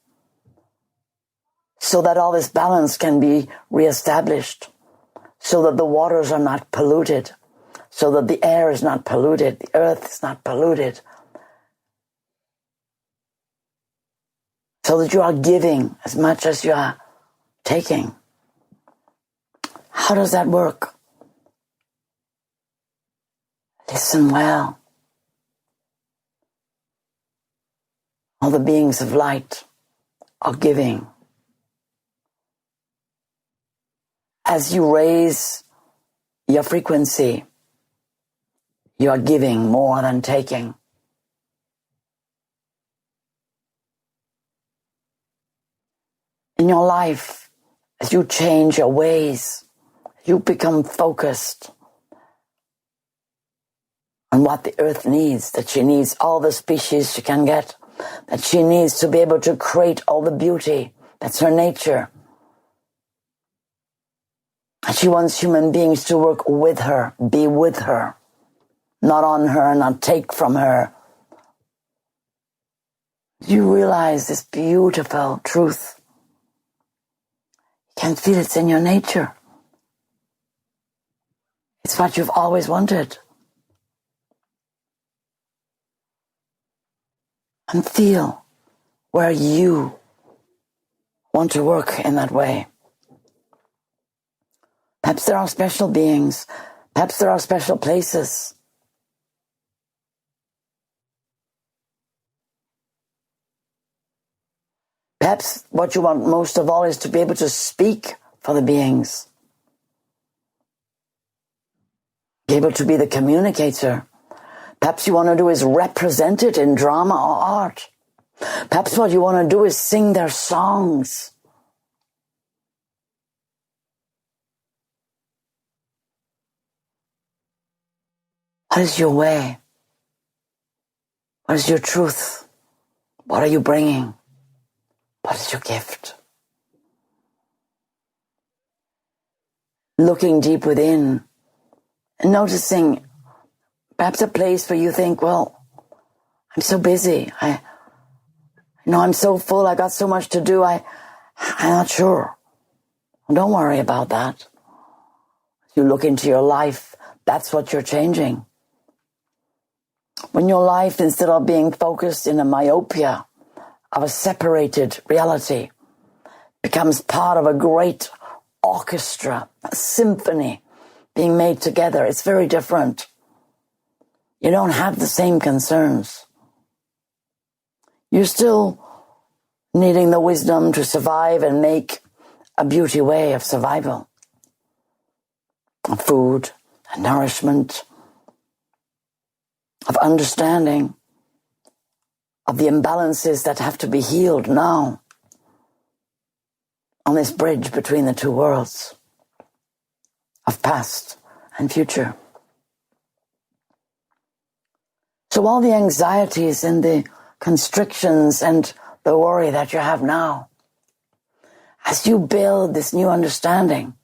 So that all this balance can be reestablished? So that the waters are not polluted? So that the air is not polluted? The earth is not polluted? So that you are giving as much as you are taking. How does that work? Listen well. All the beings of light of giving. As you raise your frequency, you are giving more than taking. In your life, as you change your ways, you become focused on what the earth needs, that she needs all the species she can get, that she needs to be able to create all the beauty. That's her nature. And she wants human beings to work with her, be with her, not on her, not take from her. You realize this beautiful truth. You can feel it's in your nature. It's what you've always wanted. And feel where you want to work in that way. Perhaps there are special beings. Perhaps there are special places. Perhaps what you want most of all is to be able to speak for the beings. Be able to be the communicator. Perhaps you want to do is represent it in drama or art. Perhaps what you want to do is sing their songs. What is your way? What is your truth? What are you bringing? What is your gift? Looking deep within and noticing perhaps a place where you think, well, I'm so busy. I know I'm so full. I got so much to do. I'm not sure. Well, don't worry about that. You look into your life, that's what you're changing. When your life, instead of being focused in a myopia of a separated reality, becomes part of a great orchestra, a symphony being made together, it's very different. You don't have the same concerns. You're still needing the wisdom to survive and make a beauty way of survival, of food and nourishment, of understanding, of the imbalances that have to be healed now on this bridge between the two worlds of past and future. So all the anxieties and the constrictions and the worry that you have now, as you build this new understanding,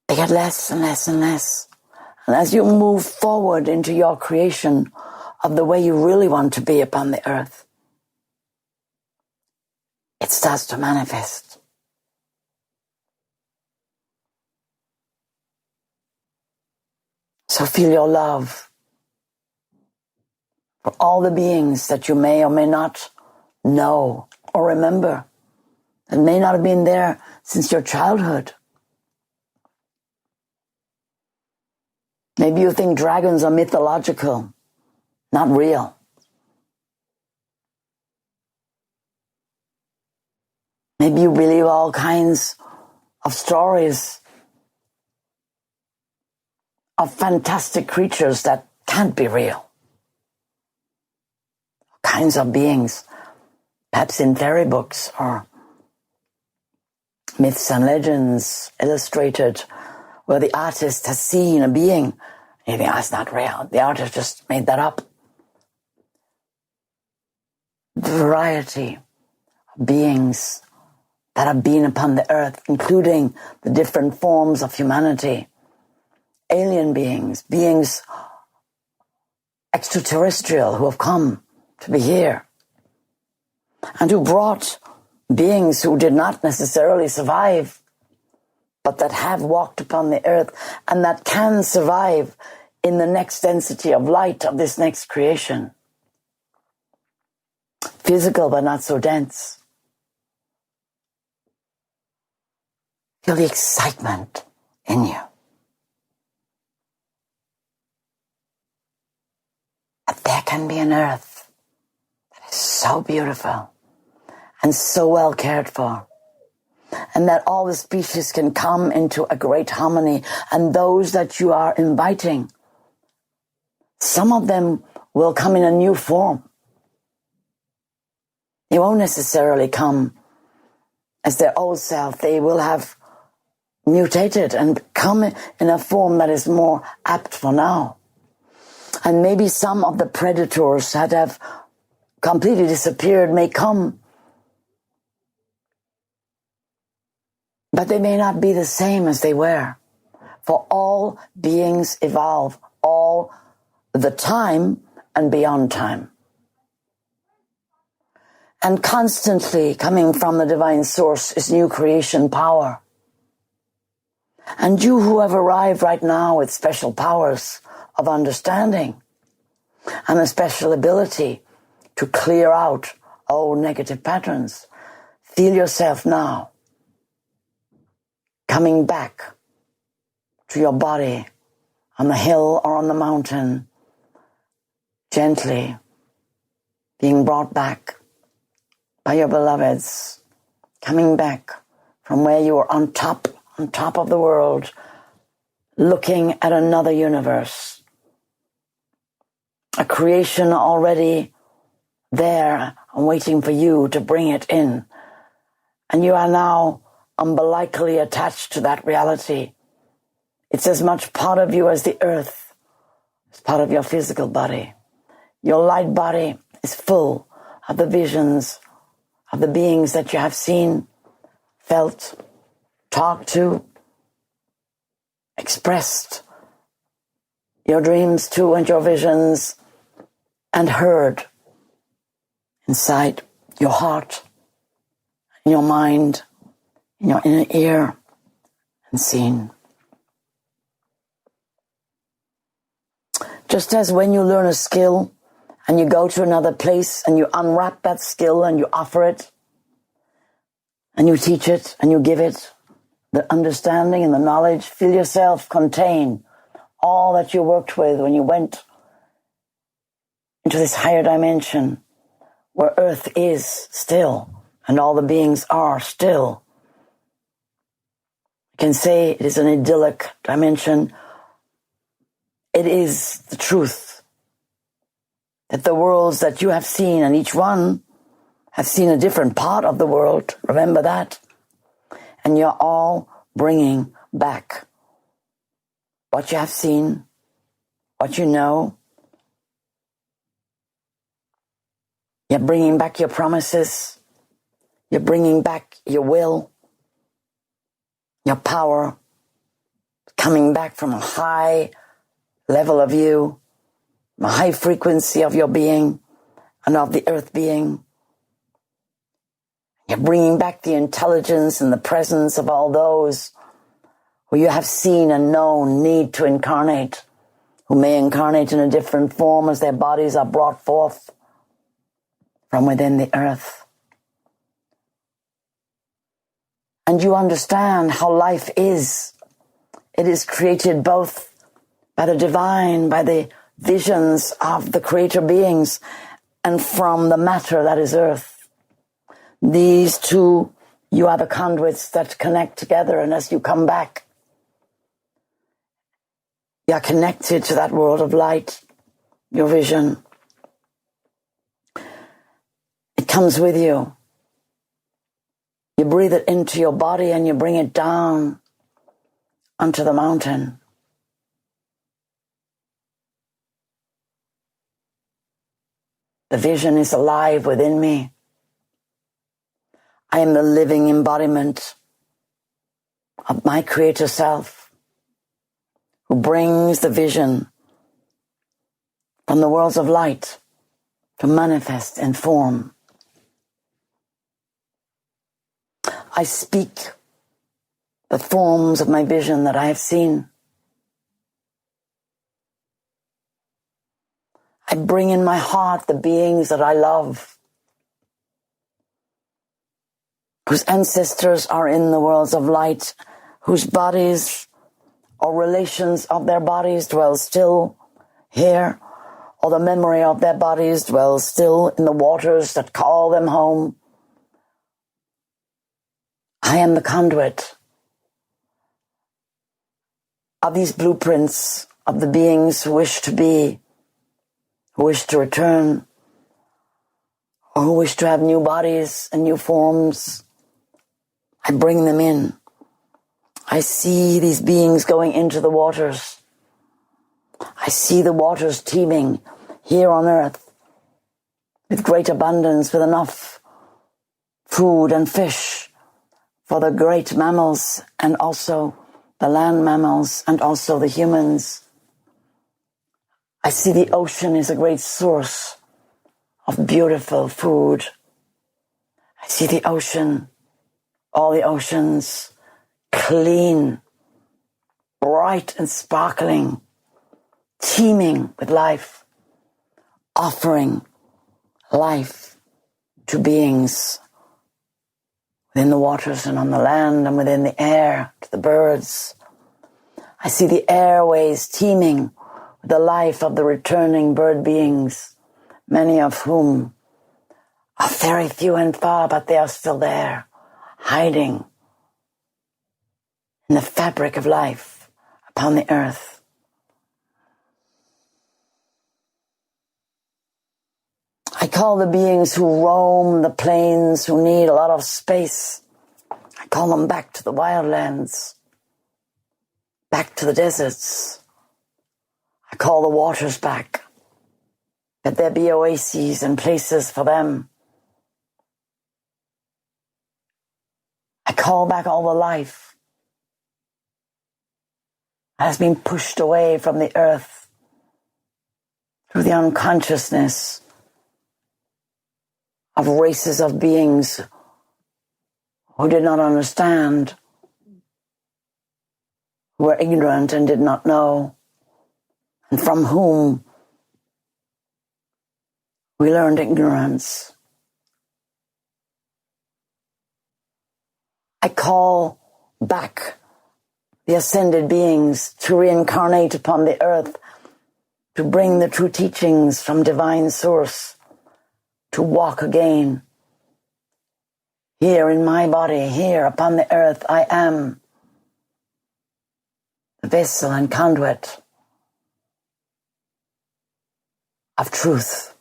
they get less and less and less. And as you move forward into your creation of the way you really want to be upon the earth, it starts to manifest. So feel your love for all the beings that you may or may not know or remember, that may not have been there since your childhood. Maybe you think dragons are mythological, not real. Maybe you believe all kinds of stories of fantastic creatures that can't be real. Kinds of beings, perhaps in fairy books or myths and legends illustrated, where the artist has seen a being and you think, that's not real. The artist just made that up. The variety of beings that have been upon the earth, including the different forms of humanity, alien beings, beings extraterrestrial who have come to be here, and who brought beings who did not necessarily survive, but that have walked upon the earth and that can survive in the next density of light of this next creation. Physical, but not so dense. Feel the excitement in you. That there can be an earth that is so beautiful and so well cared for. And that all the species can come into a great harmony. And those that you are inviting, some of them will come in a new form. They won't necessarily come as their old self. They will have mutated and come in a form that is more apt for now. And maybe some of the predators that have completely disappeared may come, but they may not be the same as they were. For all beings evolve all the time and beyond time. And constantly coming from the divine source is new creation power. And you who have arrived right now with special powers of understanding and a special ability to clear out old negative patterns, feel yourself now coming back to your body on the hill or on the mountain, gently being brought back by your beloveds, coming back from where you were on top of the world, looking at another universe, a creation already there and waiting for you to bring it in. And you are now umbilically attached to that reality. It's as much part of you as the earth. It's part of your physical body. Your light body is full of the visions of the beings that you have seen, felt, talked to, expressed your dreams to and your visions, and heard inside your heart, in your mind, in your inner ear, and seen. Just as when you learn a skill and you go to another place and you unwrap that skill and you offer it and you teach it and you give it the understanding and the knowledge, feel yourself contain all that you worked with when you went into this higher dimension where earth is still and all the beings are still. You can say it is an idyllic dimension. It is the truth that the worlds that you have seen, and each one have seen a different part of the world, remember that, and you're all bringing back what you have seen, what you know. You're bringing back your promises. You're bringing back your will, your power, coming back from a high level of you, a high frequency of your being and of the earth being. You're bringing back the intelligence and the presence of all those who you have seen and known need to incarnate, who may incarnate in a different form as their bodies are brought forth from within the earth. And you understand how life is. It is created both by the divine, by the visions of the creator beings, and from the matter that is earth. These two, you are the conduits that connect together, and as you come back, you are connected to that world of light, your vision. It comes with you. You breathe it into your body and you bring it down onto the mountain. The vision is alive within me. I am the living embodiment of my creator self, who brings the vision from the worlds of light to manifest in form. I speak the forms of my vision that I have seen. I bring in my heart the beings that I love, whose ancestors are in the worlds of light, whose bodies or relations of their bodies dwell still here, or the memory of their bodies dwells still in the waters that call them home, I am the conduit of these blueprints of the beings who wish to be, who wish to return, or who wish to have new bodies and new forms. I bring them in. I see these beings going into the waters. I see the waters teeming here on earth with great abundance, with enough food and fish for the great mammals and also the land mammals and also the humans. I see the ocean is a great source of beautiful food. I see the ocean, all the oceans, clean, bright and sparkling, teeming with life, offering life to beings within the waters and on the land and within the air, to the birds. I see the airways teeming with the life of the returning bird beings, many of whom are very few and far, but they are still there, hiding in the fabric of life upon the earth. I call the beings who roam the plains, who need a lot of space, I call them back to the wildlands, back to the deserts. I call the waters back, that there be oases and places for them. I call back all the life that has been pushed away from the earth through the unconsciousness of races of beings who did not understand, who were ignorant and did not know, and from whom we learned ignorance. I call back the ascended beings to reincarnate upon the earth, to bring the true teachings from divine source, to walk again. Here in my body, here upon the earth, I am the vessel and conduit of truth,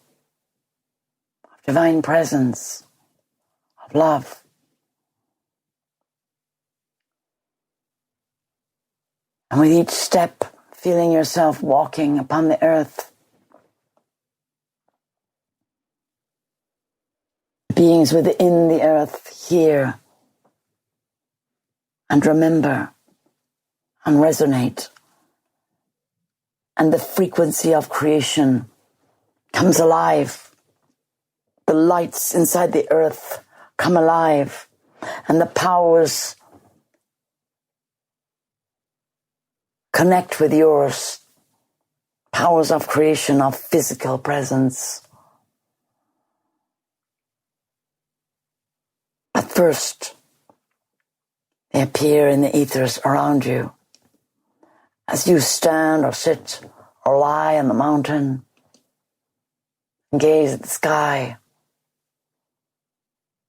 of divine presence, of love. And with each step, feeling yourself walking upon the earth, beings within the earth hear and remember and resonate, and the frequency of creation comes alive. The lights inside the earth come alive, and the powers connect with yours, powers of creation, of physical presence. But first, they appear in the ethers around you. As you stand or sit or lie on the mountain and gaze at the sky,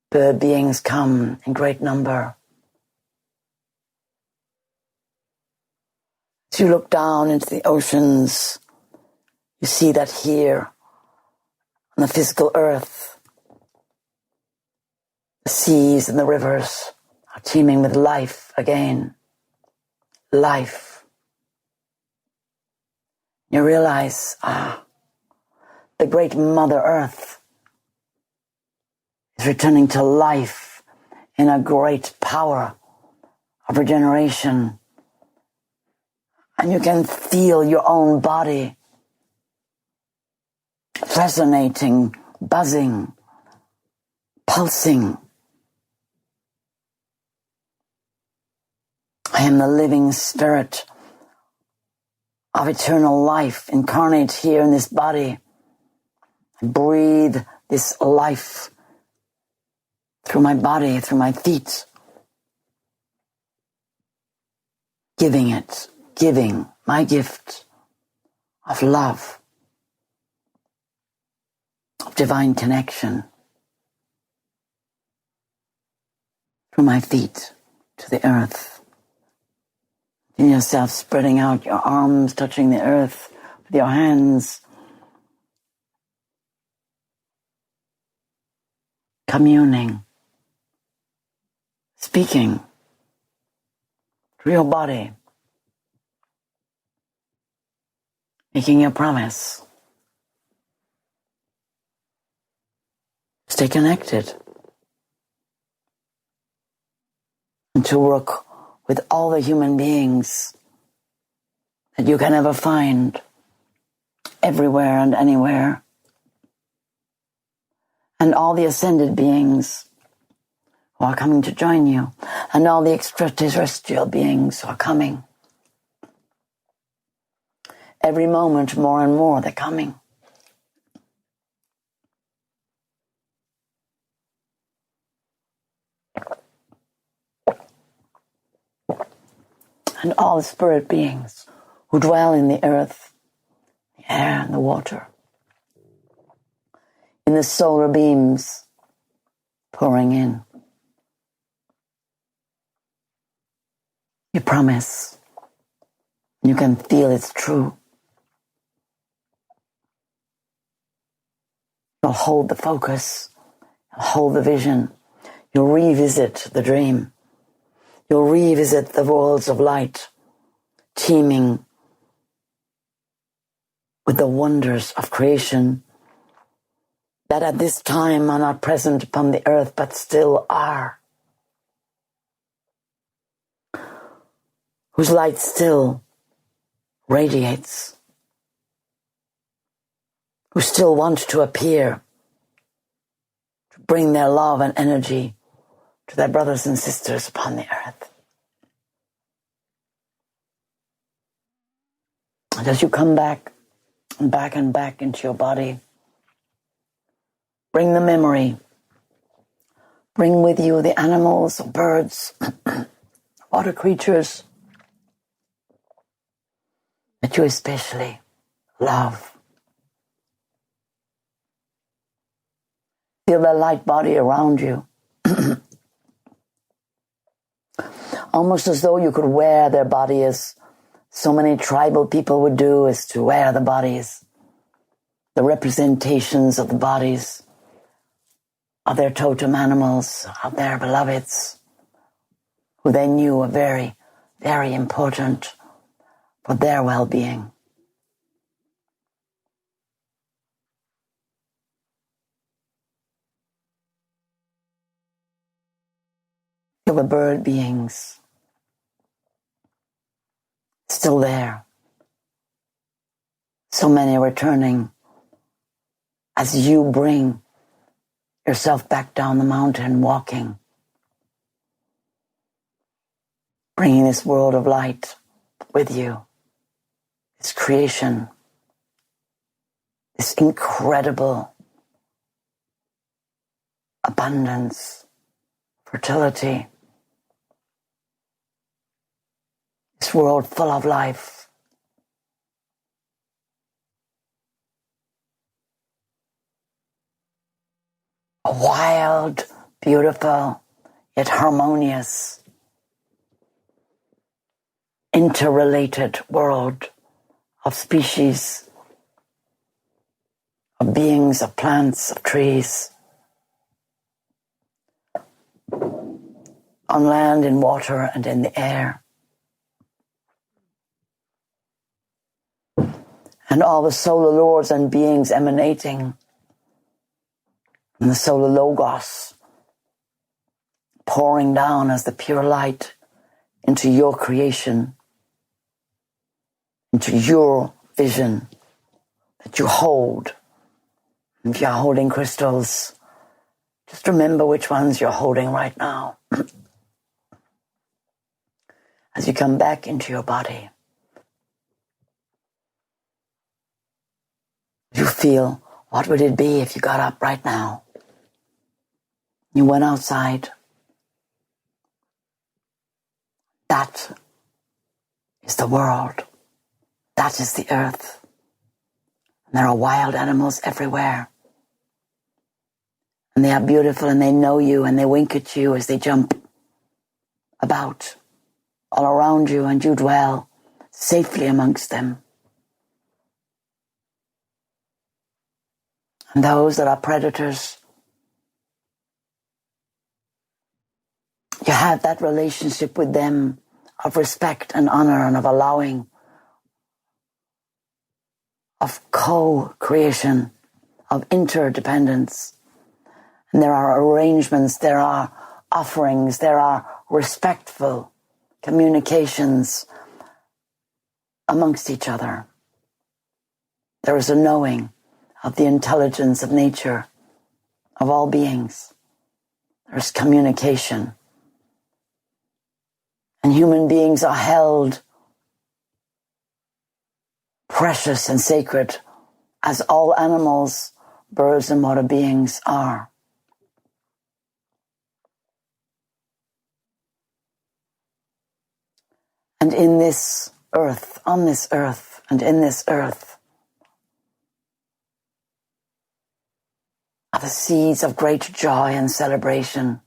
bird beings come in great number. As you look down into the oceans, you see that here on the physical earth, the seas and the rivers are teeming with life again. Life. You realize, the great Mother Earth is returning to life in a great power of regeneration. And you can feel your own body resonating, buzzing, pulsing. I am the living spirit of eternal life incarnate here in this body. I breathe this life through my body, through my feet, giving my gift of love, of divine connection, through my feet to the earth. Feel yourself spreading out your arms, touching the earth with your hands. Communing, speaking through your body, making a promise. Stay connected and to work with all the human beings that you can ever find everywhere and anywhere, and all the ascended beings who are coming to join you, and all the extraterrestrial beings who are coming. Every moment, more and more, they're coming. And all the spirit beings who dwell in the earth, the air, and the water, in the solar beams pouring in. You promise. You can feel it's true. You'll hold the focus. You'll hold the vision. You'll revisit the dream. You'll revisit the worlds of light, teeming with the wonders of creation that at this time are not present upon the earth, but still are. Whose light still radiates. Who still want to appear, to bring their love and energy to their brothers and sisters upon the earth. And as you come back and back and back into your body, bring the memory. Bring with you the animals, birds, water creatures that you especially love. Feel the light body around you. Almost as though you could wear their body, as so many tribal people would do, is to wear the bodies, the representations of the bodies of their totem animals, of their beloveds, who they knew were very, very important for their well-being. Feel the bird beings still there. So many returning as you bring yourself back down the mountain, walking, bringing this world of light with you, this creation, this incredible abundance, fertility, this world full of life. A wild, beautiful, yet harmonious, interrelated world of species, of beings, of plants, of trees, on land, in water, and in the air. And all the solar lords and beings emanating from the solar logos, pouring down as the pure light into your creation, into your vision that you hold. If you're holding crystals, just remember which ones you're holding right now. As you come back into your body, you feel, what would it be if you got up right now? You went outside. That is the world. That is the earth. And there are wild animals everywhere. And they are beautiful, and they know you, and they wink at you as they jump about all around you, and you dwell safely amongst them. And those that are predators, you have that relationship with them of respect and honor and of allowing, of co-creation, of interdependence. And there are arrangements, there are offerings, there are respectful communications amongst each other. There is a knowing of the intelligence of nature, of all beings. There's communication. And human beings are held precious and sacred, as all animals, birds, and water beings are. And in this earth, on this earth, and in this earth are the seeds of great joy and celebration.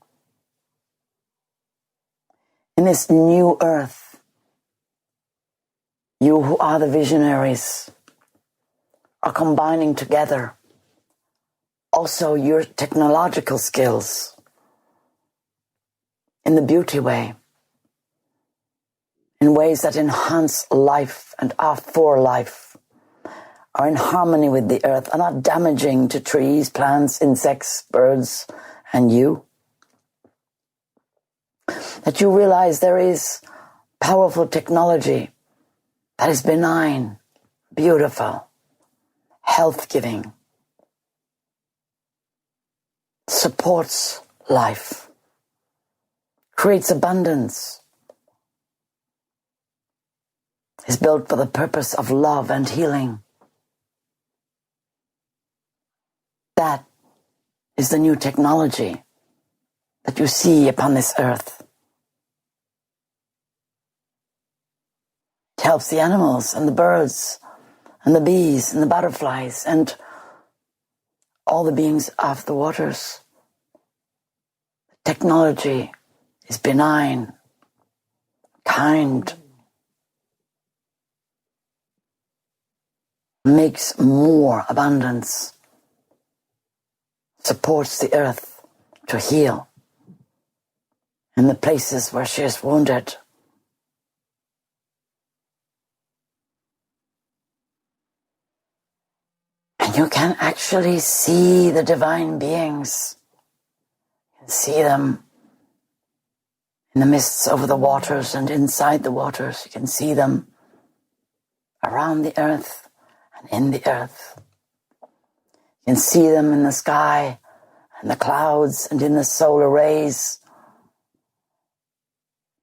In this new earth, you who are the visionaries are combining together also your technological skills in the beauty way, in ways that enhance life and are for life, are in harmony with the earth, are not damaging to trees, plants, insects, birds, and you. That you realize there is powerful technology that is benign, beautiful, health-giving, supports life, creates abundance, is built for the purpose of love and healing. That is the new technology that you see upon this earth. It helps the animals and the birds and the bees and the butterflies and all the beings of the waters. Technology is benign, kind, makes more abundance, supports the earth to heal in the places where she is wounded. And you can actually see the divine beings. You can see them in the mists over the waters and inside the waters. You can see them around the earth and in the earth. You can see them in the sky and the clouds and in the solar rays.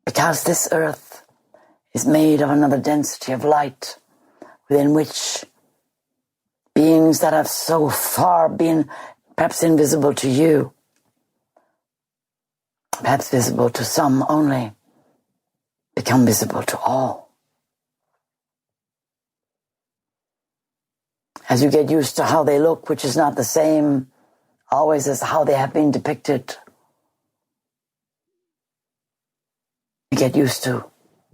Because this earth is made of another density of light within which beings that have so far been perhaps invisible to you, perhaps visible to some only, become visible to all. As you get used to how they look, which is not the same always as how they have been depicted, you get used to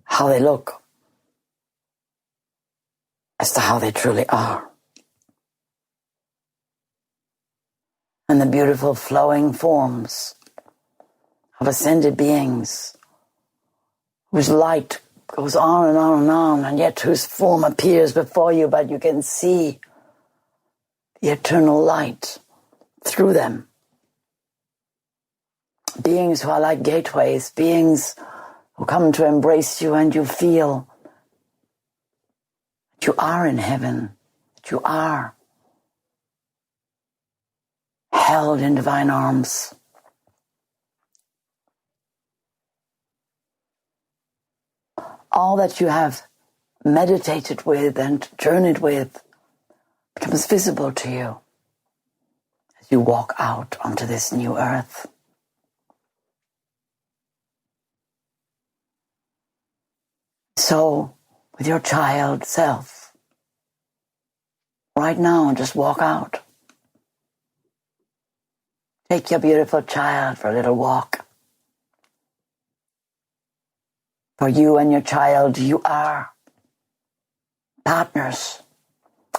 how they look as to how they truly are. And the beautiful flowing forms of ascended beings whose light goes on and on and on, and yet whose form appears before you, but you can see the eternal light through them. Beings who are like gateways, beings who come to embrace you, and you feel that you are in heaven, that you are held in divine arms. All that you have meditated with and journeyed with becomes visible to you as you walk out onto this new earth. So, with your child self, right now, just walk out. Take your beautiful child for a little walk. For you and your child, you are partners.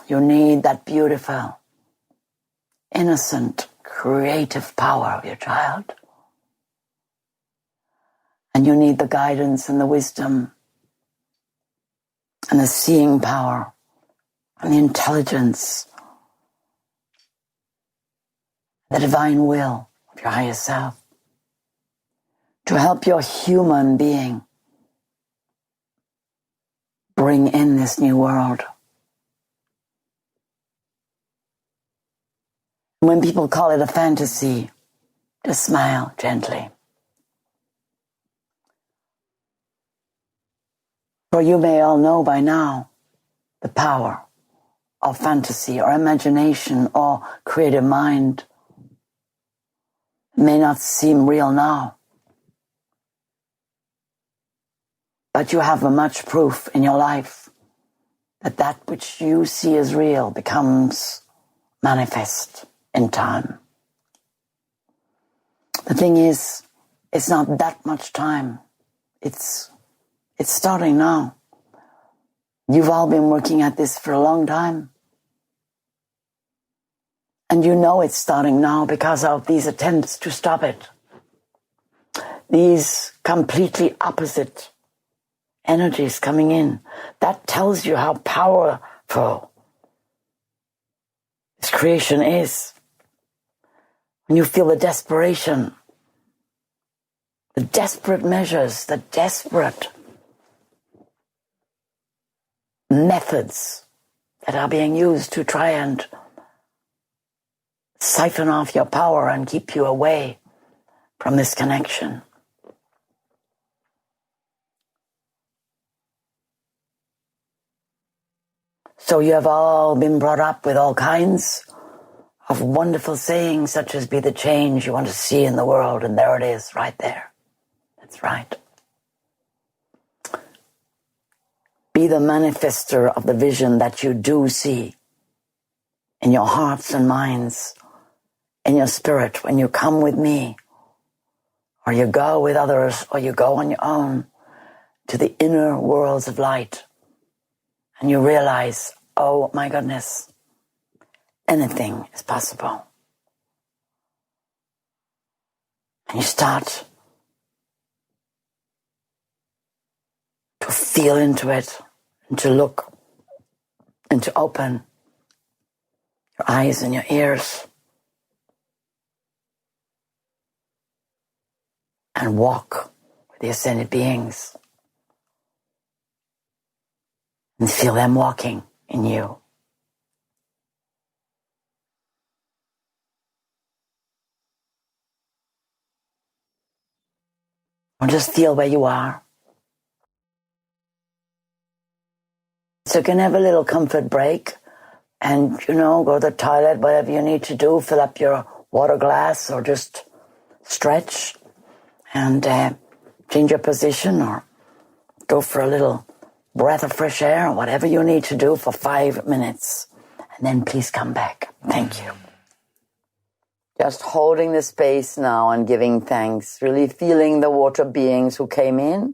You need that beautiful, innocent, creative power of your child. And you need the guidance and the wisdom and the seeing power and the intelligence, the divine will of your higher self to help your human being bring in this new world. When people call it a fantasy, just smile gently. For you may all know by now the power of fantasy or imagination or creative mind. It may not seem real now, but you have much proof in your life that that which you see as real becomes manifest in time. The thing is, it's not that much time. It's starting now. You've all been working at this for a long time. And you know it's starting now because of these attempts to stop it. These completely opposite energies coming in. That tells you how powerful this creation is. When you feel the desperation, the desperate measures, the desperate methods that are being used to try and siphon off your power and keep you away from this connection. So you have all been brought up with all kinds of wonderful sayings, such as be the change you want to see in the world, and there it is, right there. That's right. Be the manifester of the vision that you do see in your hearts and minds, in your spirit, when you come with me, or you go with others, or you go on your own to the inner worlds of light, and you realize, oh my goodness, anything is possible. And you start to feel into it, and to look, and to open your eyes and your ears, and walk with the ascended beings, and feel them walking in you. Or just feel where you are. So you can have a little comfort break and, go to the toilet, whatever you need to do, fill up your water glass or just stretch and change your position or go for a little breath of fresh air or whatever you need to do for 5 minutes. And then please come back. Thank you. Just holding the space now and giving thanks, really feeling the water beings who came in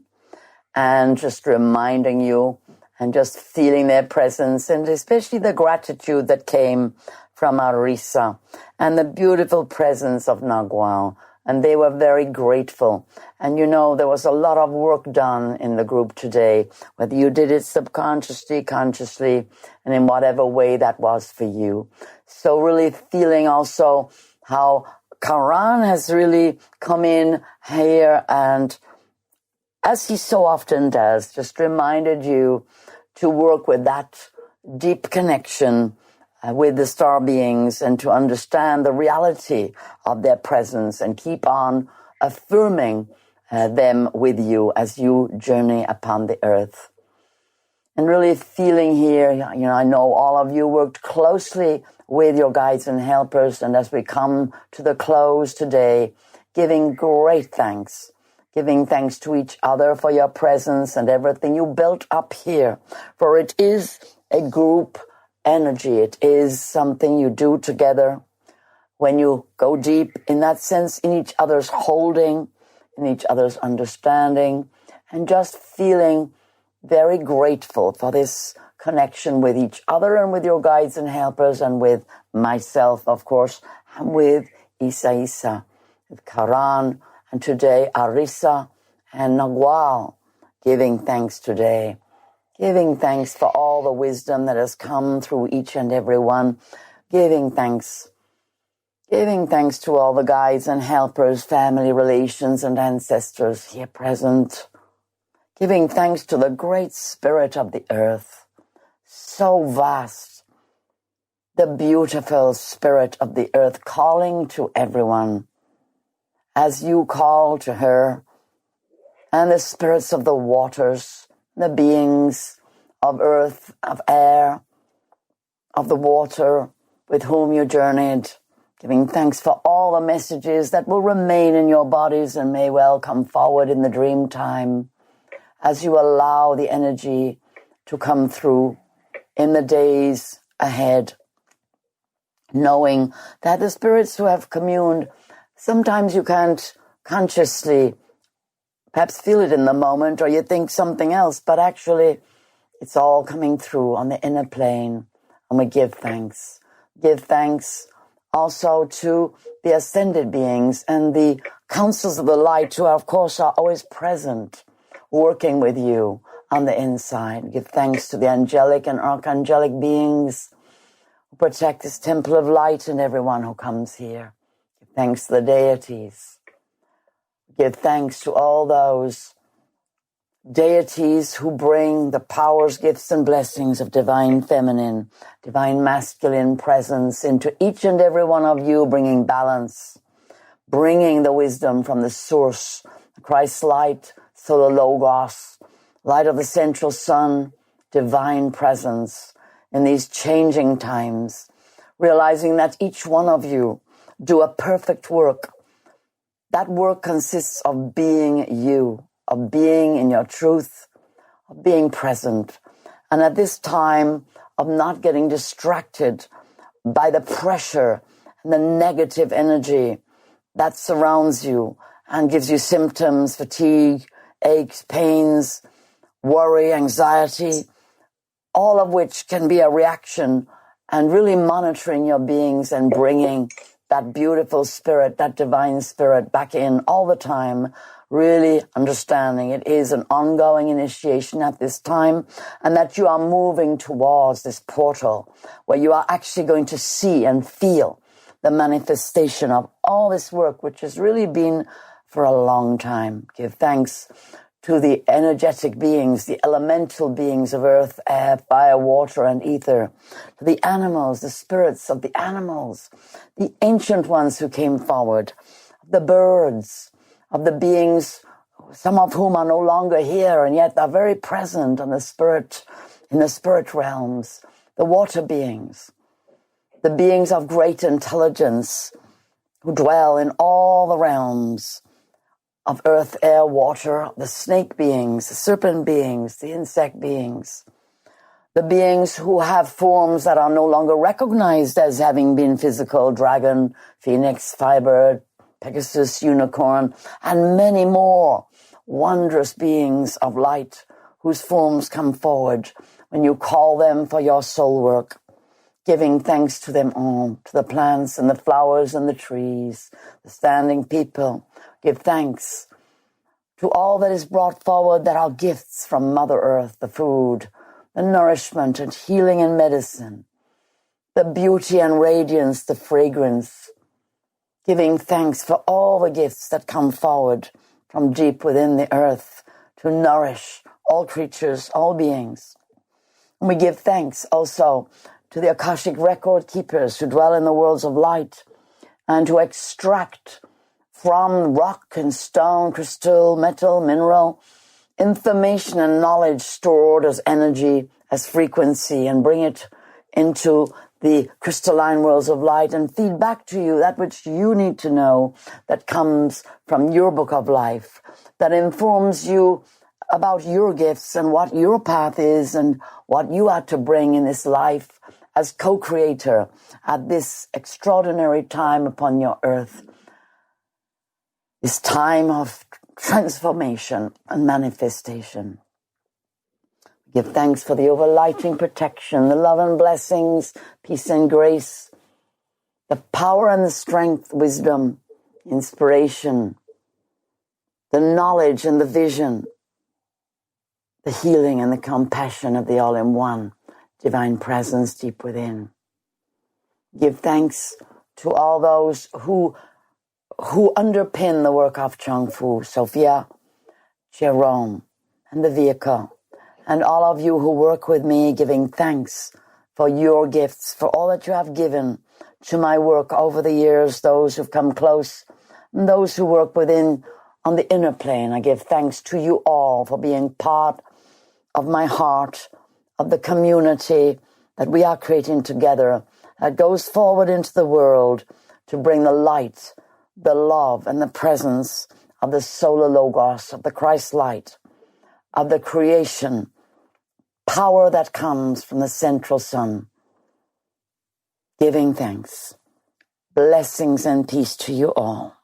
and just reminding you and just feeling their presence, and especially the gratitude that came from Arisa and the beautiful presence of Nagual. And they were very grateful. And there was a lot of work done in the group today, whether you did it subconsciously, consciously, and in whatever way that was for you. So really feeling also how Karan has really come in here and, as he so often does, just reminded you to work with that deep connection with the star beings and to understand the reality of their presence and keep on affirming them with you as you journey upon the earth. And really feeling here, I know all of you worked closely with your guides and helpers, and as we come to the close today, giving great thanks. Giving thanks to each other for your presence and everything you built up here. For it is a group energy. It is something you do together when you go deep in that sense, in each other's holding, in each other's understanding, and just feeling very grateful for this connection with each other and with your guides and helpers and with myself, of course, and with Isa, with Karan, and today Arisa and Nagual, giving thanks today, giving thanks for all the wisdom that has come through each and every one, giving thanks to all the guides and helpers, family, relations, and ancestors here present, giving thanks to the great spirit of the earth, so vast, the beautiful spirit of the earth calling to everyone, as you call to her, and the spirits of the waters, the beings of earth, of air, of the water, with whom you journeyed, giving thanks for all the messages that will remain in your bodies and may well come forward in the dream time, as you allow the energy to come through in the days ahead, knowing that the spirits who have communed, sometimes you can't consciously perhaps feel it in the moment, or you think something else, but actually it's all coming through on the inner plane, and we give thanks. Give thanks also to the ascended beings and the councils of the light who, of course, are always present, working with you on the inside. Give thanks to the angelic and archangelic beings who protect this temple of light and everyone who comes here. Give thanks to the deities. Give thanks to all those deities who bring the powers, gifts, and blessings of divine feminine, divine masculine presence into each and every one of you, bringing balance, bringing the wisdom from the source, Christ's light, Solar Logos, light of the central sun, divine presence in these changing times, realizing that each one of you do a perfect work. That work consists of being you, of being in your truth, of being present. And at this time of not getting distracted by the pressure and the negative energy that surrounds you and gives you symptoms, fatigue, aches, pains, worry, anxiety, all of which can be a reaction, and really monitoring your beings and bringing that beautiful spirit, that divine spirit back in all the time, really understanding it is an ongoing initiation at this time, and that you are moving towards this portal where you are actually going to see and feel the manifestation of all this work, which has really been for a long time. Give thanks to the energetic beings, the elemental beings of earth, air, fire, water, and ether, to the animals, the spirits of the animals, the ancient ones who came forward, the birds, of the beings, some of whom are no longer here and yet are very present in the spirit realms, the water beings, the beings of great intelligence who dwell in all the realms of earth, air, water, the snake beings, the serpent beings, the insect beings, the beings who have forms that are no longer recognized as having been physical, dragon, phoenix, firebird, Pegasus, unicorn, and many more wondrous beings of light whose forms come forward when you call them for your soul work, giving thanks to them all, to the plants and the flowers and the trees, the standing people. Give thanks to all that is brought forward that are gifts from Mother Earth, the food, the nourishment and healing and medicine, the beauty and radiance, the fragrance, giving thanks for all the gifts that come forward from deep within the earth to nourish all creatures, all beings. And we give thanks also to the Akashic record keepers who dwell in the worlds of light and who extract from rock and stone, crystal, metal, mineral, information and knowledge stored as energy, as frequency, and bring it into the crystalline worlds of light and feed back to you that which you need to know, that comes from your book of life, that informs you about your gifts and what your path is and what you are to bring in this life as co-creator at this extraordinary time upon your earth. This time of transformation and manifestation. Give thanks for the overlighting protection, the love and blessings, peace and grace, the power and the strength, wisdom, inspiration, the knowledge and the vision, the healing and the compassion of the all-in-one divine presence deep within. Give thanks to all those who underpin the work of Chung Fu, Sophia, Jerome, and the vehicle, and all of you who work with me, giving thanks for your gifts, for all that you have given to my work over the years, those who've come close, and those who work within on the inner plane. I give thanks to you all for being part of my heart, of the community that we are creating together, that goes forward into the world to bring the light, the love, and the presence of the Solar Logos, of the Christ light, of the creation, power that comes from the central sun. Giving thanks. Blessings and peace to you all.